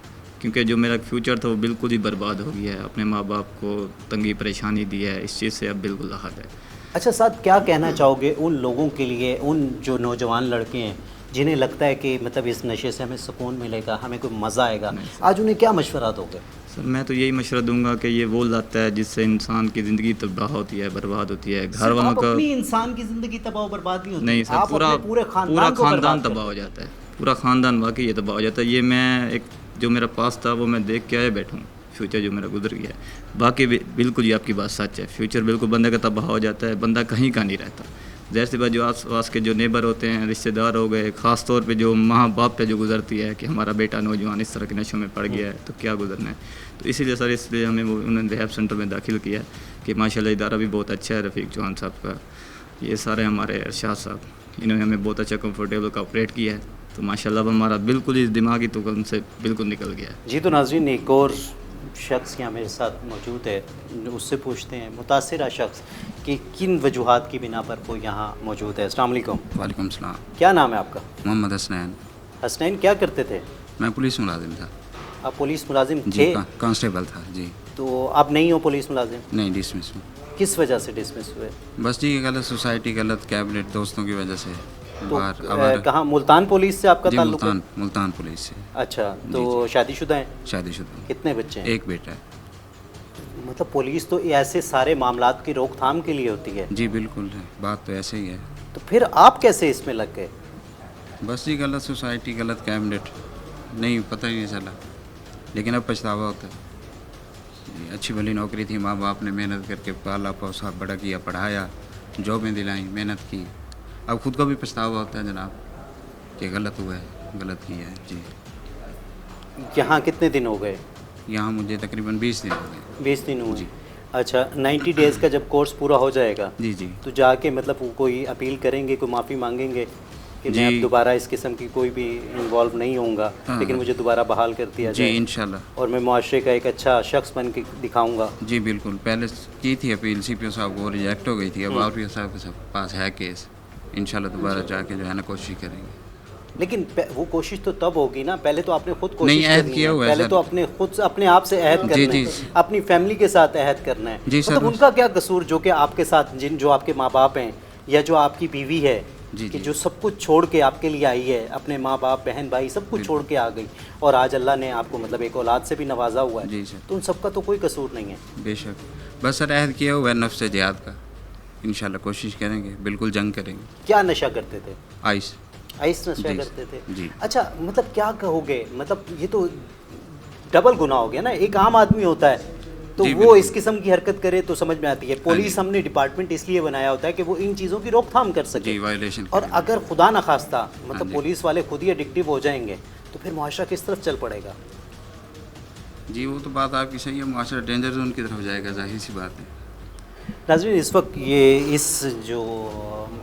क्योंकि जो मेरा फ्यूचर था वो बिल्कुल ही बर्बाद हो गया है। अपने माँ बाप को तंगी परेशानी दी है, इस चीज़ से अब बिल्कुल हद है। अच्छा साथ क्या कहना चाहोगे उन लोगों के लिए, उन जो नौजवान लड़के हैं जिन्हें लगता है कि मतलब इस नशे से हमें सुकून मिलेगा, हमें कोई मज़ा आएगा, आज उन्हें क्या मशवरा दोगे? सर मैं तो यही मशवरा दूंगा कि ये वो लत है जिससे इंसान की ज़िंदगी तबाह होती है, बर्बाद होती है। घर वालों आप का अपनी इंसान की ज़िंदगी तबाह बर्बाद नहीं होती, नहीं सर, आप पूरा अपने पूरे पूरा खानदान को खानदान बर्बाद तबाह हो जाता है, पूरा खानदान वाकई ये तबाह हो जाता है। ये मैं एक जो मेरा पास था वो मैं देख के आया बैठूँ, फ्यूचर जो मेरा गुजर गया है। बाकी बिल्कुल ये आपकी बात सच है, फ्यूचर बिल्कुल बंदे का तबाह हो जाता है, बंदा कहीं का नहीं रहता। ज़ाहिर सी बात जो आस पास के जो नेबर होते हैं, रिश्तेदार हो गए, ख़ास तौर पे जो माँ बाप पे जो गुजरती है कि हमारा बेटा नौजवान इस तरह के नशों में पड़ गया है तो क्या गुजरना है। तो इसीलिए सर इसलिए हमें वो उन्होंने रिहैब सेंटर में दाखिल किया कि माशाल्लाह इदारा भी बहुत अच्छा है रफ़ीक चौहान साहब का, ये सारे हमारे अरशाद साहब, इन्होंने हमें बहुत अच्छा कंफर्टेबल का ऑपरेट किया है। तो माशाल्लाह अब हमारा बिल्कुल इस दिमागी तुकन से बिल्कुल निकल गया है। जी तो नाज़रीन एक और शख्स यहाँ मेरे साथ मौजूद है, उससे पूछते हैं मुतासिरा शख्स कि किन वजूहात की बिना पर वो यहाँ मौजूद है। अस्सलाम वालेकुम। वालेकुम सलाम। क्या नाम है आपका? मोहम्मद हसनैन। हसनैन, क्या करते थे? मैं पुलिस मुलाजिम था। आप पुलिस मुलाजिम जी थे? कांस्टेबल था जी। तो आप नहीं हो पुलिस मुलाजिम? नहीं, डिसमिस हूँ। किस वजह से डिसमिस हुए? बस जी गलत सोसाइटी, गलत कैबिनेट, दोस्तों की वजह से तो कहाँ, मुल्तान पुलिस से आपका जी ताल्लुक है? मुल्तान पुलिस से। अच्छा, तो शादीशुदा हैं? शादीशुदा। कितने बच्चे हैं? एक बेटा है। मतलब पुलिस तो ऐसे सारे मामलात की रोकथाम के लिए होती है। जी बिल्कुल है, बात तो ऐसे ही है। तो फिर आप कैसे इसमें लग गए? बस जी गलत सोसाइटी, गलत कैबिनेट, नहीं पता ही नहीं चला, लेकिन अब पछतावा होता है। अच्छी भली नौकरी थी, माँ बाप ने मेहनत करके पाला पोसा, बड़ा किया, पढ़ाया, जॉबें दिलाई, मेहनत की। अब खुद को भी पछतावा होता है जनाब कि गलत हुआ है, गलत किया है जी। यहाँ कितने दिन हो गए? यहाँ मुझे तकरीबन 20 दिन हो गए। 20 दिन हुए? जी। अच्छा, 90 डेज़ का जब कोर्स पूरा हो जाएगा जी जी तो जाके मतलब वो कोई अपील करेंगे, कोई माफ़ी मांगेंगे कि मैं अब दोबारा इस किस्म की कोई भी इन्वॉल्व नहीं होऊंगा, लेकिन मुझे दोबारा बहाल कर दिया जी जाए इंशाल्लाह, और मैं मुआशरे का एक अच्छा शख्स बन के दिखाऊंगा। जी बिल्कुल। पहले की थी अपील, CPO साहब को रिजेक्ट हो गई थी, अब RPO साहब के पास है केस, इंशाल्लाह दोबारा जाके जो है ना कोशिश करेंगे। लेकिन वो कोशिश तो तब होगी ना, पहले तो आपने खुद नहीं, कोशिश अहद करनी किया है, हुआ है पहले सर। तो अपने खुद से अपने आप से अहद करना जी, है, जी। अपनी फैमिली के साथ अहद करना है। जी, सर। मतलब उनका क्या कसूर जो कि आपके साथ जो आपके माँ बाप हैं या जो आपकी बीवी है जी, कि जी। जो सब कुछ छोड़ के आपके लिए आई है, अपने माँ बाप बहन भाई सब कुछ छोड़ के आ गई और आज अल्लाह ने आपको मतलब एक औलाद से भी नवाजा हुआ है, जी सर। तो उन सबका तो कोई कसूर नहीं है। बेशक, बस सर अहद किया हुआ है नफ्स से जिहाद का, इंशाल्लाह कोशिश करेंगे, बिल्कुल जंग करेंगे। क्या नशा करते थे? आइस आइस नशा जी, करते थे? जी। अच्छा, मतलब क्या कहोगे, मतलब ये तो डबल गुनाह हो गया ना, एक आम आदमी होता है तो जी, वो बिल्कुल। इस किस्म की हरकत करे तो समझ में आती है। पुलिस हमने डिपार्टमेंट इसलिए बनाया होता है कि वो इन चीज़ों की रोकथाम कर सके, जी वायलेशन। और अगर खुदा न खास्ता मतलब जी। पुलिस वाले खुद ही एडिक्टिव हो जाएंगे तो फिर मुआशरा किस तरफ चल पड़ेगा? जी वो तो बात आपकी सही है, मुआशरा डेंजर जोन की तरफ जाएगा, जाहिर सी बात है। नाज़रीन, इस वक्त ये इस जो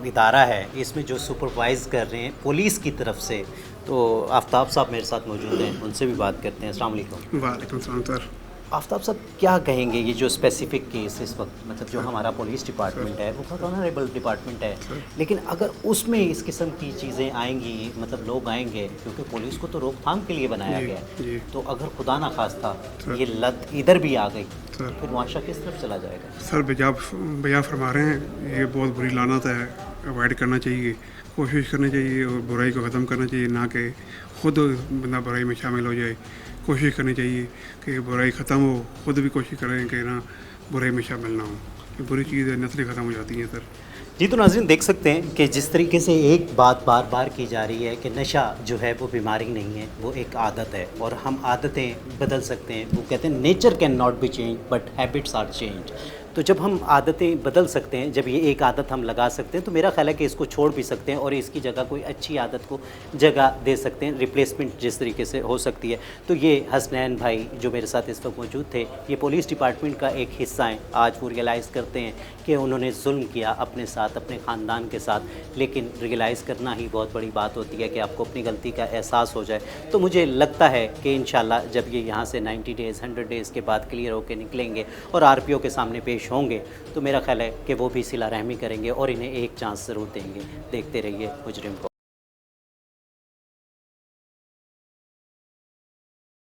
इदारा है इसमें जो सुपरवाइज़ कर रहे हैं पुलिस की तरफ से, तो आफ्ताब साहब मेरे साथ मौजूद हैं, उनसे भी बात करते हैं। अस्सलाम वालेकुम। वालेकुम सलाम सर। आफ्ताब साहब, क्या कहेंगे ये जो स्पेसिफिक केस इस वक्त मतलब जो हमारा पुलिस डिपार्टमेंट है वो बहुत ऑनरेबल डिपार्टमेंट है, लेकिन अगर उसमें इस किस्म की चीज़ें आएंगी, मतलब लोग आएंगे, क्योंकि पुलिस को तो रोकथाम के लिए बनाया गया है, तो अगर खुदा ना खास्ता ये लत इधर भी आ गई तो फिर मुआशरा किस तरफ चला जाएगा? सर बया फरमा रहे हैं, ये बहुत बुरी लानत है, अवॉइड करना चाहिए, कोशिश करनी चाहिए और बुराई को ख़त्म करना चाहिए, ना कि खुद बंदा बुराई में शामिल हो जाए। कोशिश करनी चाहिए कि बुराई ख़त्म हो, खुद भी कोशिश करें कि ना बुराई में शामिल ना हो, ये बुरी चीज़ें नस्लें ख़त्म हो जाती हैं सर। जी तो नाज़रीन, देख सकते हैं कि जिस तरीके से एक बात बार बार की जा रही है कि नशा जो है वो बीमारी नहीं है, वो एक आदत है और हम आदतें बदल सकते हैं। वो कहते हैं nature can not be change but habits are change. تو جب ہم عادتیں بدل سکتے ہیں, جب یہ ایک عادت ہم لگا سکتے ہیں, تو میرا خیال ہے کہ اس کو چھوڑ بھی سکتے ہیں اور اس کی جگہ کوئی اچھی عادت کو جگہ دے سکتے ہیں, ریپلیسمنٹ جس طریقے سے ہو سکتی ہے. تو یہ حسنین بھائی جو میرے ساتھ اس وقت موجود تھے, یہ پولیس ڈپارٹمنٹ کا ایک حصہ ہیں. آج وہ ریئلائز کرتے ہیں کہ انہوں نے ظلم کیا اپنے ساتھ, اپنے خاندان کے ساتھ, لیکن ریئلائز کرنا ہی بہت بڑی بات ہوتی ہے کہ آپ کو اپنی غلطی کا احساس ہو جائے. تو مجھے لگتا ہے کہ انشاءاللہ جب یہ یہاں سے 90 ڈیز 100 ڈیز کے بعد کلیئر ہو کے نکلیں گے اور آر پی او کے سامنے پیش ہوں گے, تو میرا خیال ہے کہ وہ بھی صلہ رحمی کریں گے اور انہیں ایک چانس ضرور دیں گے. دیکھتے رہیے مجرم کو.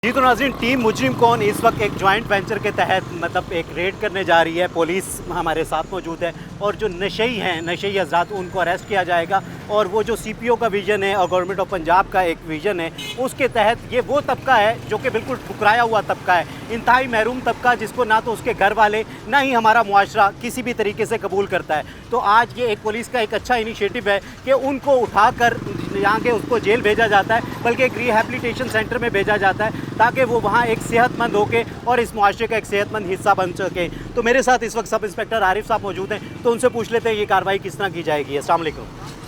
جی تو ناظرین, ٹیم مجرم کون اس وقت ایک جوائنٹ وینچر کے تحت مطلب ایک ریڈ کرنے جا رہی ہے. پولیس ہمارے ساتھ موجود ہے اور جو نشئی ہیں, نشئی حضرات, ان کو اریسٹ کیا جائے گا. اور وہ جو سی پی او کا ویژن ہے اور گورنمنٹ آف پنجاب کا ایک ویژن ہے, اس کے تحت یہ وہ طبقہ ہے جو کہ بالکل ٹھکرایا ہوا طبقہ ہے, انتہائی محروم طبقہ, جس کو نہ تو اس کے گھر والے نہ ہی ہمارا معاشرہ کسی بھی طریقے سے قبول کرتا ہے. تو آج یہ ایک پولیس کا ایک اچھا انیشیٹو ہے کہ ان کو اٹھا کر یہاں کے اس کو جیل بھیجا جاتا ہے, بلکہ ایک ریہیبلیٹیشن سینٹر میں بھیجا جاتا ہے تاکہ وہ وہاں ایک صحت مند ہو کے اور اس معاشرے کا ایک صحت مند حصہ بن سکے. تو میرے ساتھ اس وقت سب انسپیکٹر عارف صاحب موجود ہیں, تو ان سے پوچھ لیتے ہیں یہ کارروائی کس طرح کی جائے گی. السلام علیکم.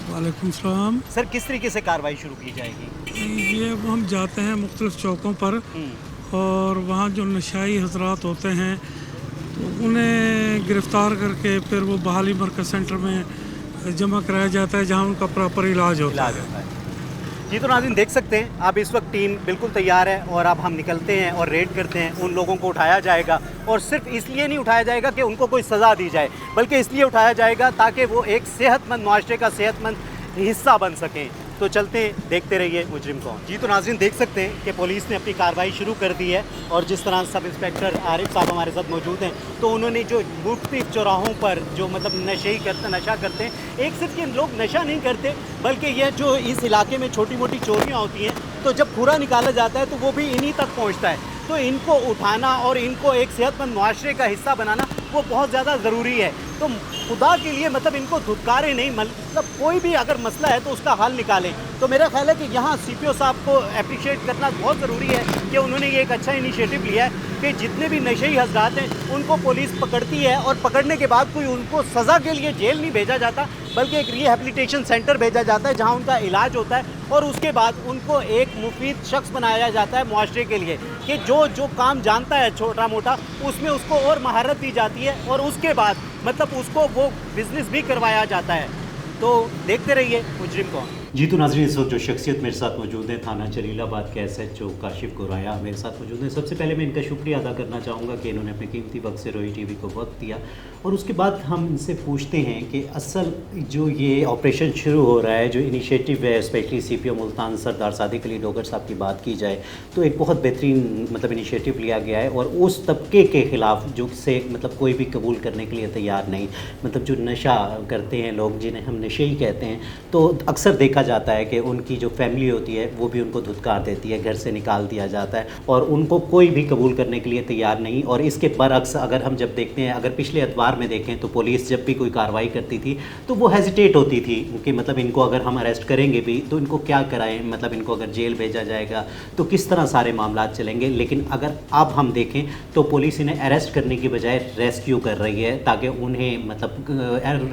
وعلیکم السلام. سر کس طریقے سے کارروائی شروع کی جائے گی؟ یہ ہم جاتے ہیں مختلف چوکوں پر اور وہاں جو نشائی حضرات ہوتے ہیں تو انہیں گرفتار کر کے پھر وہ بحالی مرکز سینٹر میں جمع کرایا جاتا ہے جہاں ان کا پراپر علاج ہوتا ہے. جی تو ناظرین دیکھ سکتے ہیں آپ اس وقت ٹیم بالکل تیار ہے اور اب ہم نکلتے ہیں اور ریڈ کرتے ہیں. ان لوگوں کو اٹھایا جائے گا اور صرف اس لیے نہیں اٹھایا جائے گا کہ ان کو کوئی سزا دی جائے, بلکہ اس لیے اٹھایا جائے گا تاکہ وہ ایک صحت مند معاشرے کا صحت مند حصہ بن سکیں. تو چلتے ہیں, دیکھتے رہیے مجرم کون. جی تو ناظرین دیکھ سکتے ہیں کہ پولیس نے اپنی کارروائی شروع کر دی ہے اور جس طرح سب انسپیکٹر عارف صاحب ہمارے ساتھ موجود ہیں, تو انہوں نے جو مختلف چوراہوں پر جو مطلب نشہ کرتے ہیں, ایک صرف یہ لوگ نشہ نہیں کرتے بلکہ یہ جو اس علاقے میں چھوٹی موٹی چوریاں ہوتی ہیں تو جب پورا نکالا جاتا ہے تو وہ بھی انہی تک پہنچتا ہے. تو ان کو اٹھانا اور ان کو ایک صحت مند معاشرے کا حصہ بنانا وہ بہت زیادہ ضروری ہے. تو خدا کے لیے مطلب ان کو دھتکارے نہیں, مطلب کوئی بھی اگر مسئلہ ہے تو اس کا حل نکالیں. تو میرا خیال ہے کہ یہاں سی پی او صاحب کو اپریشیٹ کرنا بہت ضروری ہے کہ انہوں نے یہ ایک اچھا انیشیٹو لیا ہے کہ جتنے بھی نشئی حضرات ہیں ان کو پولیس پکڑتی ہے اور پکڑنے کے بعد کوئی ان کو سزا کے لیے جیل نہیں بھیجا جاتا بلکہ ایک ریہیبلیٹیشن سینٹر بھیجا جاتا ہے جہاں ان کا علاج ہوتا ہے اور اس کے بعد ان کو ایک مفید شخص بنایا جاتا ہے معاشرے کے لیے کہ جو کام جانتا ہے چھوٹا موٹا اس میں اس کو اور مہارت دی جاتی ہے اور اس کے بعد مطلب اس کو وہ بزنس بھی کروایا جاتا ہے. تو دیکھتے رہیے مجرم کون. جی تو ناظرین اس وقت جو شخصیت میرے ساتھ موجود ہیں تھانہ جلیل آباد کے S H O Kashif Goraya میرے ساتھ موجود ہیں. سب سے پہلے میں ان کا شکریہ ادا کرنا چاہوں گا کہ انہوں نے اپنے قیمتی وقت سے روئی ٹی وی کو وقت دیا اور اس کے بعد ہم ان سے پوچھتے ہیں کہ اصل جو یہ آپریشن شروع ہو رہا ہے, جو انیشیٹو ہے, اسپیشلی سی پی او ملتان سردار صادق علی ڈوگر صاحب کی بات کی جائے تو ایک بہت بہترین مطلب انیشیٹو لیا گیا ہے اور اس طبقے کے خلاف جو سے مطلب کوئی بھی قبول کرنے کے لیے تیار نہیں, مطلب جو نشہ کرتے ہیں لوگ جنہیں ہم نشئی کہتے ہیں, تو اکثر دیکھا جاتا ہے کہ ان کی جو فیملی ہوتی ہے وہ بھی ان کو دھتکار دیتی ہے, گھر سے نکال دیا جاتا ہے اور ان کو کوئی بھی قبول کرنے کے لیے تیار نہیں. اور اس کے برعکس اگر ہم جب دیکھتے ہیں, اگر پچھلے اتوار میں دیکھیں تو پولیس جب بھی کوئی کارروائی کرتی تھی تو وہ ہیزیٹیٹ ہوتی تھی کہ مطلب ان کو اگر ہم اریسٹ کریں گے بھی تو ان کو کیا کرائیں, مطلب ان کو اگر جیل بھیجا جائے گا تو کس طرح سارے معاملات چلیں گے. لیکن اگر اب ہم دیکھیں تو پولیس انہیں اریسٹ کرنے کی بجائے ریسکیو کر رہی ہے تاکہ انہیں مطلب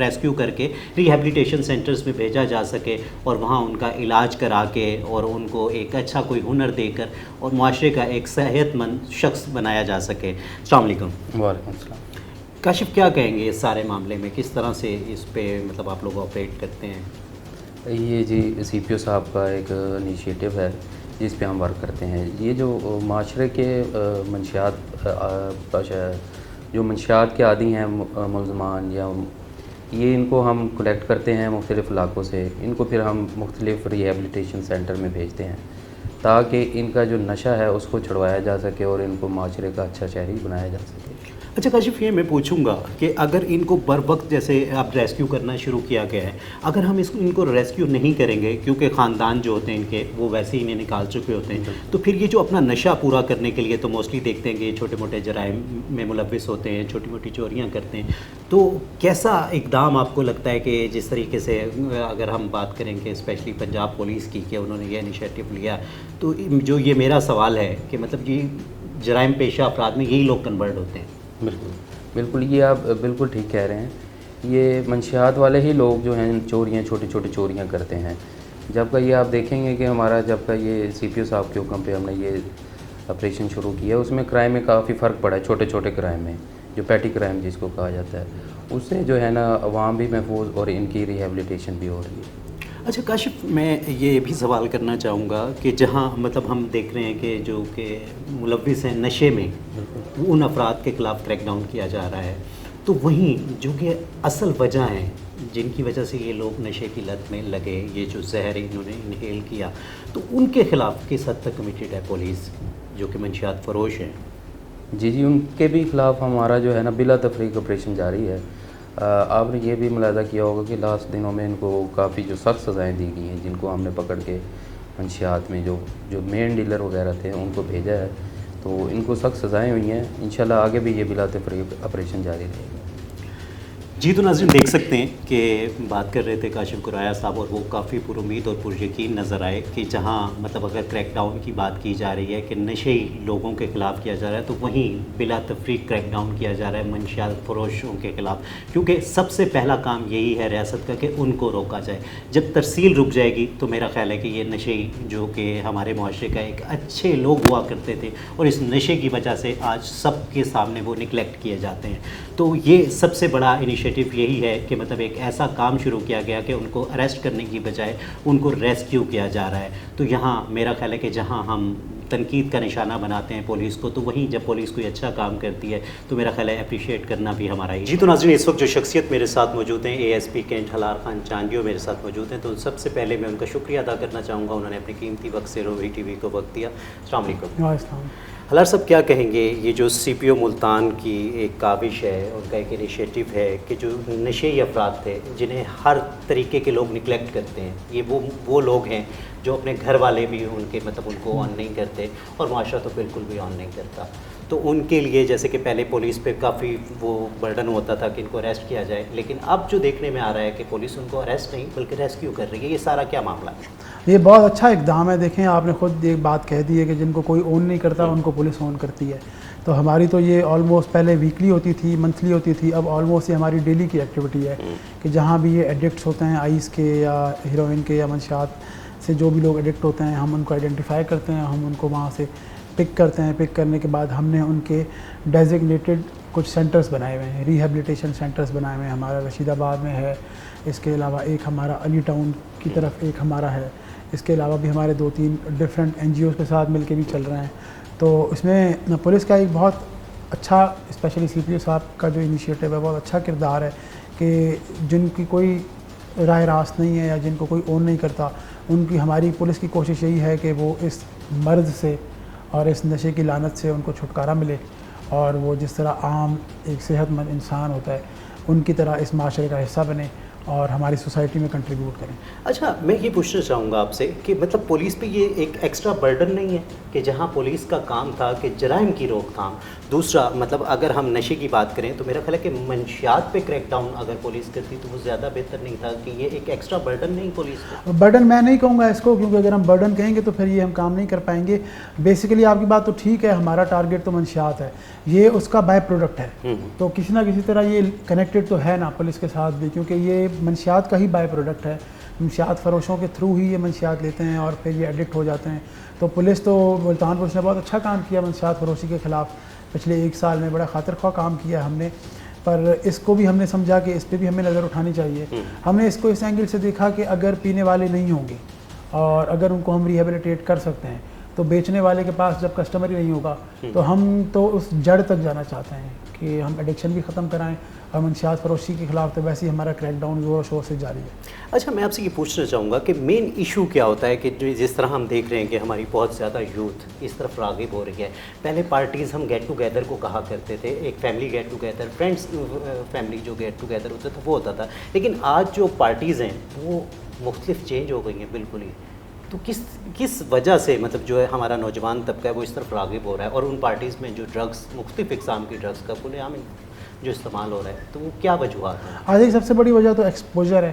ریسکیو کر کے ریہیبلیٹیشن سینٹرز میں بھیجا جا سکے اور وہاں ان کا علاج کرا کے اور ان کو ایک اچھا کوئی ہنر دے کر اور معاشرے کا ایک صحت مند شخص بنایا جا سکے. السلام علیکم. وعلیکم السلام. کاشف کیا کہیں گے اس سارے معاملے میں, کس طرح سے اس پہ مطلب آپ لوگ آپریٹ کرتے ہیں؟ یہ جی سی پی او صاحب کا ایک انیشیٹو ہے جس پہ ہم ورک کرتے ہیں. یہ جو معاشرے کے منشیات کے عادی ہیں ملزمان, یا یہ ان کو ہم کلیکٹ کرتے ہیں مختلف علاقوں سے, ان کو پھر ہم مختلف ریہیبلیٹیشن سینٹر میں بھیجتے ہیں تاکہ ان کا جو نشہ ہے اس کو چھڑوایا جا سکے اور ان کو معاشرے کا اچھا شہری بنایا جا سکے. اچھا کاشف, یہ میں پوچھوں گا کہ اگر ان کو بر وقت جیسے اب ریسکیو کرنا شروع کیا گیا ہے, اگر ہم ان کو ریسکیو نہیں کریں گے کیونکہ خاندان جو ہوتے ہیں ان کے وہ ویسے ہی انہیں نکال چکے ہوتے ہیں, تو پھر یہ جو اپنا نشہ پورا کرنے کے لیے تو موسٹلی دیکھتے ہیں کہ یہ چھوٹے موٹے جرائم میں ملوث ہوتے ہیں, چھوٹی موٹی چوریاں کرتے ہیں. تو کیسا اقدام آپ کو لگتا ہے کہ جس طریقے سے اگر ہم بات کریں کہ اسپیشلی پنجاب پولیس کی کہ انہوں نے یہ انیشیٹو لیا, تو جو یہ میرا سوال ہے کہ مطلب یہ جرائم پیشہ افراد میں یہی لوگ کنورٹ ہوتے ہیں؟ بالکل. بالکل یہ آپ بالکل ٹھیک کہہ رہے ہیں. یہ منشیات والے ہی لوگ جو ہیں چوریاں چھوٹی چھوٹی چوریاں کرتے ہیں. جب کا یہ آپ دیکھیں گے کہ ہمارا جب کا یہ سی پی او صاحب کے حکم پہ ہم نے یہ آپریشن شروع کیا اس میں کرائم میں کافی فرق پڑا ہے. چھوٹے چھوٹے کرائم میں جو پیٹی کرائم جس کو کہا جاتا ہے اس سے جو ہے نا عوام بھی محفوظ اور ان کی ریہیبلیٹیشن بھی ہو رہی ہے. اچھا کاشف، میں یہ بھی سوال کرنا چاہوں گا کہ جہاں مطلب ہم دیکھ رہے ہیں کہ جو کہ ملوث ہیں نشے میں ان افراد کے خلاف کریک ڈاؤن کیا جا رہا ہے، تو وہیں جو کہ اصل وجہ ہیں جن کی وجہ سے یہ لوگ نشے کی لت میں لگے، یہ جو زہر انہوں نے انہیل کیا، تو ان کے خلاف کس حد تک کمیٹیڈ ہے پولیس جو کہ منشیات فروش ہیں؟ جی ان کے بھی خلاف ہمارا جو ہے نا بلا تفریق آپریشن جاری ہے. آپ نے یہ بھی ملاحظہ کیا ہوگا کہ لاسٹ دنوں میں ان کو کافی جو سخت سزائیں دی گئی ہیں، جن کو ہم نے پکڑ کے منشیات میں جو مین ڈیلر وغیرہ تھے ان کو بھیجا ہے، تو ان کو سخت سزائیں ہوئی ہیں. انشاءاللہ آگے بھی یہ بلا تفریق آپریشن جاری رہے گا. جی تو ناظرین دیکھ سکتے ہیں کہ بات کر رہے تھے کاشف گرایا صاحب، اور وہ کافی پر امید اور پر یقین نظر آئے کہ جہاں مطلب اگر کریک ڈاؤن کی بات کی جا رہی ہے کہ نشے لوگوں کے خلاف کیا جا رہا ہے، تو وہیں بلا تفریق کریک ڈاؤن کیا جا رہا ہے منشیات فروشوں کے خلاف، کیونکہ سب سے پہلا کام یہی ہے ریاست کا کہ ان کو روکا جائے. جب ترسیل رک جائے گی تو میرا خیال ہے کہ یہ نشے جو کہ ہمارے معاشرے کا ایک اچھے لوگ ہوا کرتے تھے اور اس نشے کی وجہ سے آج سب کے سامنے وہ نگلیکٹ کیے جاتے ہیں. تو یہ سب سے بڑا انیشیٹو یہی ہے کہ مطلب ایک ایسا کام شروع کیا گیا کہ ان کو اریسٹ کرنے کی بجائے ان کو ریسکیو کیا جا رہا ہے. تو یہاں میرا خیال ہے کہ جہاں ہم تنقید کا نشانہ بناتے ہیں پولیس کو، تو وہیں جب پولیس کوئی اچھا کام کرتی ہے تو میرا خیال ہے اپریشیٹ کرنا بھی ہمارا ہی. جی تو ناظرین اس وقت جو شخصیت میرے ساتھ موجود ہیں ایس پی کینٹ ہلار خان چاندیو میرے ساتھ موجود ہیں، تو سب سے پہلے میں ان کا شکریہ ادا کرنا چاہوں گا، انہوں نے اپنے قیمتی وقت سے روہی ٹی وی کو وقت دیا. السلام علیکم. ہلار صاحب کیا کہیں گے، یہ جو سی پی او ملتان کی ایک کاوش ہے، ان کا ایک انیشیٹو ہے کہ جو نشئی افراد تھے جنہیں ہر طریقے کے لوگ نگلیکٹ کرتے ہیں، یہ وہ لوگ ہیں جو اپنے گھر والے بھی ان کے مطلب ان کو آن نہیں کرتے اور معاشرہ تو بالکل بھی آن نہیں کرتا، تو ان کے لیے جیسے کہ پہلے پولیس پہ کافی وہ برڈن ہوتا تھا کہ ان کو اریسٹ کیا جائے، لیکن اب جو دیکھنے میں آ رہا ہے کہ پولیس ان کو اریسٹ نہیں بلکہ ریسکیو کر رہی ہے، یہ سارا کیا معاملہ ہے؟ یہ بہت اچھا اقدام ہے. دیکھیں آپ نے خود ایک بات کہہ دی ہے کہ جن کو کوئی اون نہیں کرتا ان کو پولیس اون کرتی ہے. تو ہماری تو یہ آلموسٹ پہلے ویکلی ہوتی تھی، منتھلی ہوتی تھی، اب آلموسٹ یہ ہماری ڈیلی کی ایکٹیویٹی ہے کہ جہاں بھی یہ ایڈکٹس ہوتے ہیں آئس کے یا ہیروئن کے یا منشیات سے جو بھی لوگ ایڈکٹ ہوتے ہیں، ہم ان کو آئیڈینٹیفائی کرتے ہیں، ہم ان کو وہاں سے پک کرتے ہیں. پک کرنے کے بعد ہم نے ان کے ڈیزگنیٹڈ کچھ سینٹرز بنائے ہوئے ہیں، ریہیبلیٹیشن سینٹرز بنائے ہوئے ہیں. ہمارا رشید آباد میں ہے، اس کے علاوہ ایک ہمارا علی ٹاؤن کی طرف ایک ہمارا ہے، اس کے علاوہ بھی ہمارے 2-3 ڈفرینٹ این جی اوز کے ساتھ مل کے بھی چل رہے ہیں. تو اس میں پولیس کا ایک بہت اچھا، اسپیشلی سی پی او صاحب کا جو انیشیٹو ہے بہت اچھا کردار ہے کہ جن کی کوئی راہ راست نہیں ہے یا جن کو کوئی اون نہیں کرتا، ان کی ہماری پولیس کی کوشش یہی ہے کہ وہ اس مرض سے اور اس نشے کی لعنت سے ان کو چھٹکارا ملے اور وہ جس طرح عام ایک صحت مند انسان ہوتا ہے ان کی طرح اس معاشرے کا حصہ بنے اور ہماری سوسائٹی میں کنٹریبیوٹ کریں. اچھا میں یہ پوچھنا چاہوں گا آپ سے کہ مطلب پولیس پہ یہ ایک ایکسٹرا برڈن نہیں ہے کہ جہاں پولیس کا کام تھا کہ جرائم کی روک تھام، دوسرا مطلب اگر ہم نشے کی بات کریں تو میرا خیال ہے کہ منشیات پہ کریک ڈاؤن اگر پولیس کرتی تو وہ زیادہ بہتر نہیں تھا، کہ یہ ایک ایکسٹرا برڈن نہیں پولیس پہ؟ برڈن میں نہیں کہوں گا اس کو، کیونکہ اگر ہم برڈن کہیں گے تو پھر یہ ہم کام نہیں کر پائیں گے. بیسیکلی آپ کی بات تو ٹھیک ہے، ہمارا ٹارگیٹ تو منشیات ہے، یہ اس کا بائی پروڈکٹ ہے، تو کسی نہ کسی طرح یہ کنیکٹڈ تو ہے نا پولیس کے ساتھ بھی، کیونکہ یہ منشیات کا ہی بائی پروڈکٹ ہے. منشیات فروشوں کے تھرو ہی یہ منشیات لیتے ہیں اور پھر یہ ایڈکٹ ہو جاتے ہیں. تو پولیس تو ملتان پولیس نے بہت اچھا کام کیا منشیات فروشی کے خلاف، پچھلے 1 سال میں بڑا خاطر خواہ کام کیا ہم نے. پر اس کو بھی ہم نے سمجھا کہ اس پہ بھی ہمیں نظر اٹھانی چاہیے. ہم نے اس کو اس اینگل سے دیکھا کہ اگر پینے والے نہیں ہوں گے اور اگر ان کو ہم ریہیبلیٹیٹ کر سکتے ہیں تو بیچنے والے کے پاس جب کسٹمر ہی نہیں ہوگا تو ہم تو اس جڑ تک جانا چاہتے ہیں کہ ہم ایڈکشن بھی ختم کرائیں، اور منشیات فروشی کے خلاف تو ویسے ہی ہمارا کریک ڈاؤن زور و شور سے جاری ہے. اچھا میں آپ سے یہ پوچھنا چاہوں گا کہ مین ایشو کیا ہوتا ہے کہ جس طرح ہم دیکھ رہے ہیں کہ ہماری بہت زیادہ یوتھ اس طرف راغب ہو رہی ہے. پہلے پارٹیز ہم گیٹ ٹوگیدر کو کہا کرتے تھے، ایک family get together, friends family جو گیٹ ٹوگیدر ہوتا تھا وہ ہوتا تھا، لیکن آج جو پارٹیز ہیں وہ مختلف چینج ہو گئی ہیں بالکل ہی. تو کس وجہ سے مطلب جو ہے ہمارا نوجوان طبقہ ہے وہ اس طرف راغب ہو رہا ہے، اور ان پارٹیز میں جو ڈرگس، مختلف اقسام کی ڈرگس کا کھلے عام جو استعمال ہو رہا ہے، تو وہ کیا وجوہات ہیں؟ آج ایک سب سے بڑی وجہ تو ایکسپوجر ہے.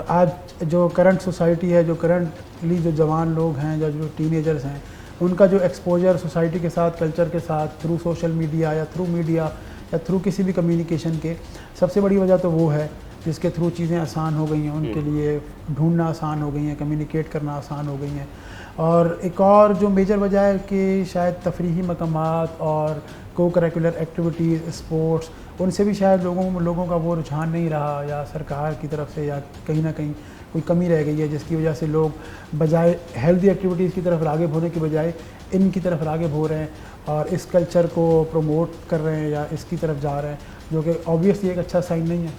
آج جو کرنٹ سوسائٹی ہے، جو کرنٹلی جو جوان لوگ ہیں یا جو ٹین ایجرز ہیں، ان کا جو ایکسپوجر سوسائٹی کے ساتھ، کلچر کے ساتھ، تھرو سوشل میڈیا یا تھرو میڈیا یا تھرو کسی بھی کمیونیکیشن کے. سب سے بڑی وجہ تو وہ ہے جس کے تھرو چیزیں آسان ہو گئی ہیں, ان کے لیے ڈھونڈنا آسان ہو گئی ہیں, کمیونیکیٹ کرنا آسان ہو گئی ہیں. اور ایک اور جو میجر وجہ ہے کہ شاید تفریحی مقامات اور کو کریکولر ایکٹیویٹیز, اسپورٹس, ان سے بھی شاید لوگوں کا وہ رجحان نہیں رہا, یا سرکار کی طرف سے یا کہیں نہ کہیں کوئی کمی رہ گئی ہے, جس کی وجہ سے لوگ بجائے ہیلدی ایکٹیویٹیز کی طرف راغب ہونے کی بجائے ان کی طرف راغب ہو رہے ہیں اور اس کلچر کو پروموٹ کر رہے ہیں یا اس کی طرف جا رہے ہیں, جو کہ آبویسلی ایک اچھا سائن نہیں ہے.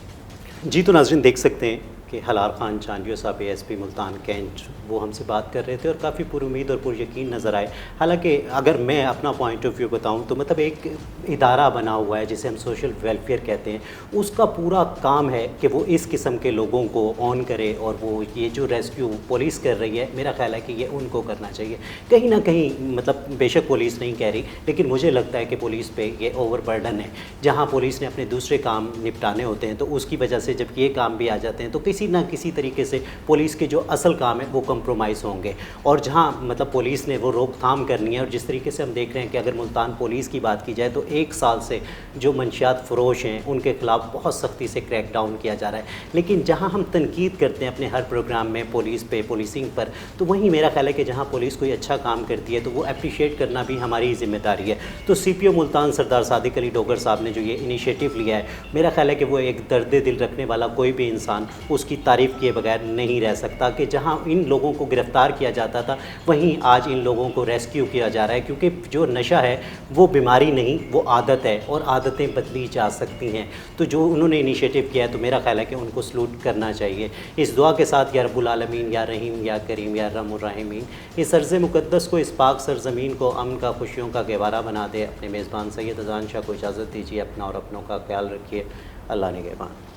جی تو ناظرین دیکھ سکتے ہیں کہ ہلال خان چانجیو صاحب ASP ملتان کینٹ وہ ہم سے بات کر رہے تھے اور کافی پر امید اور پر یقین نظر آئے. حالانکہ اگر میں اپنا پوائنٹ آف ویو بتاؤں تو مطلب ایک ادارہ بنا ہوا ہے جسے ہم سوشل ویلفیئر کہتے ہیں, اس کا پورا کام ہے کہ وہ اس قسم کے لوگوں کو آن کرے, اور وہ یہ جو ریسکیو پولیس کر رہی ہے میرا خیال ہے کہ یہ ان کو کرنا چاہیے. کہیں نہ کہیں مطلب بے شک پولیس نہیں کہہ رہی, لیکن مجھے لگتا ہے کہ پولیس پہ یہ اوور برڈن ہے. جہاں پولیس نے اپنے دوسرے کام نپٹانے ہوتے ہیں تو اس کی وجہ سے جب یہ کام بھی آ جاتے ہیں تو کسی نہ کسی طریقے سے پولیس کے جو اصل کام ہے وہ کمپرومائز ہوں گے. اور جہاں مطلب پولیس نے وہ روک تھام کرنی ہے, اور جس طریقے سے ہم دیکھ رہے ہیں کہ اگر ملتان پولیس کی بات کی جائے تو 1 سال سے جو منشیات فروش ہیں ان کے خلاف بہت سختی سے کریک ڈاؤن کیا جا رہا ہے. لیکن جہاں ہم تنقید کرتے ہیں اپنے ہر پروگرام میں پولیس پہ, پولیسنگ پر, تو وہیں میرا خیال ہے کہ جہاں پولیس کوئی اچھا کام کرتی ہے تو وہ اپریشیٹ کرنا بھی ہماری ذمہ داری ہے. تو CPO ملتان سردار صادق علی ڈوگر صاحب نے جو یہ انیشیٹو لیا ہے, میرا خیال ہے کہ وہ ایک درد دل رکھنے والا کوئی بھی انسان اس کی تعریف کیے بغیر نہیں رہ سکتا کہ جہاں ان لوگوں کو گرفتار کیا جاتا تھا وہیں آج ان لوگوں کو ریسکیو کیا جا رہا ہے. کیونکہ جو نشہ ہے وہ بیماری نہیں, وہ عادت ہے, اور عادتیں بدلی جا سکتی ہیں. تو جو انہوں نے انیشیٹو کیا ہے تو میرا خیال ہے کہ ان کو سلوٹ کرنا چاہیے. اس دعا کے ساتھ یا رب العالمین, یا رحیم, یا کریم, یا ارحم الراحمین, اس ارض مقدس کو, اس پاک سرزمین کو امن کا, خوشیوں کا گہوارہ بنا دے. اپنے میزبان سید اذان شاہ کو اجازت دیجیے. اپنا اور اپنوں کا خیال رکھیے. اللہ نگہبان.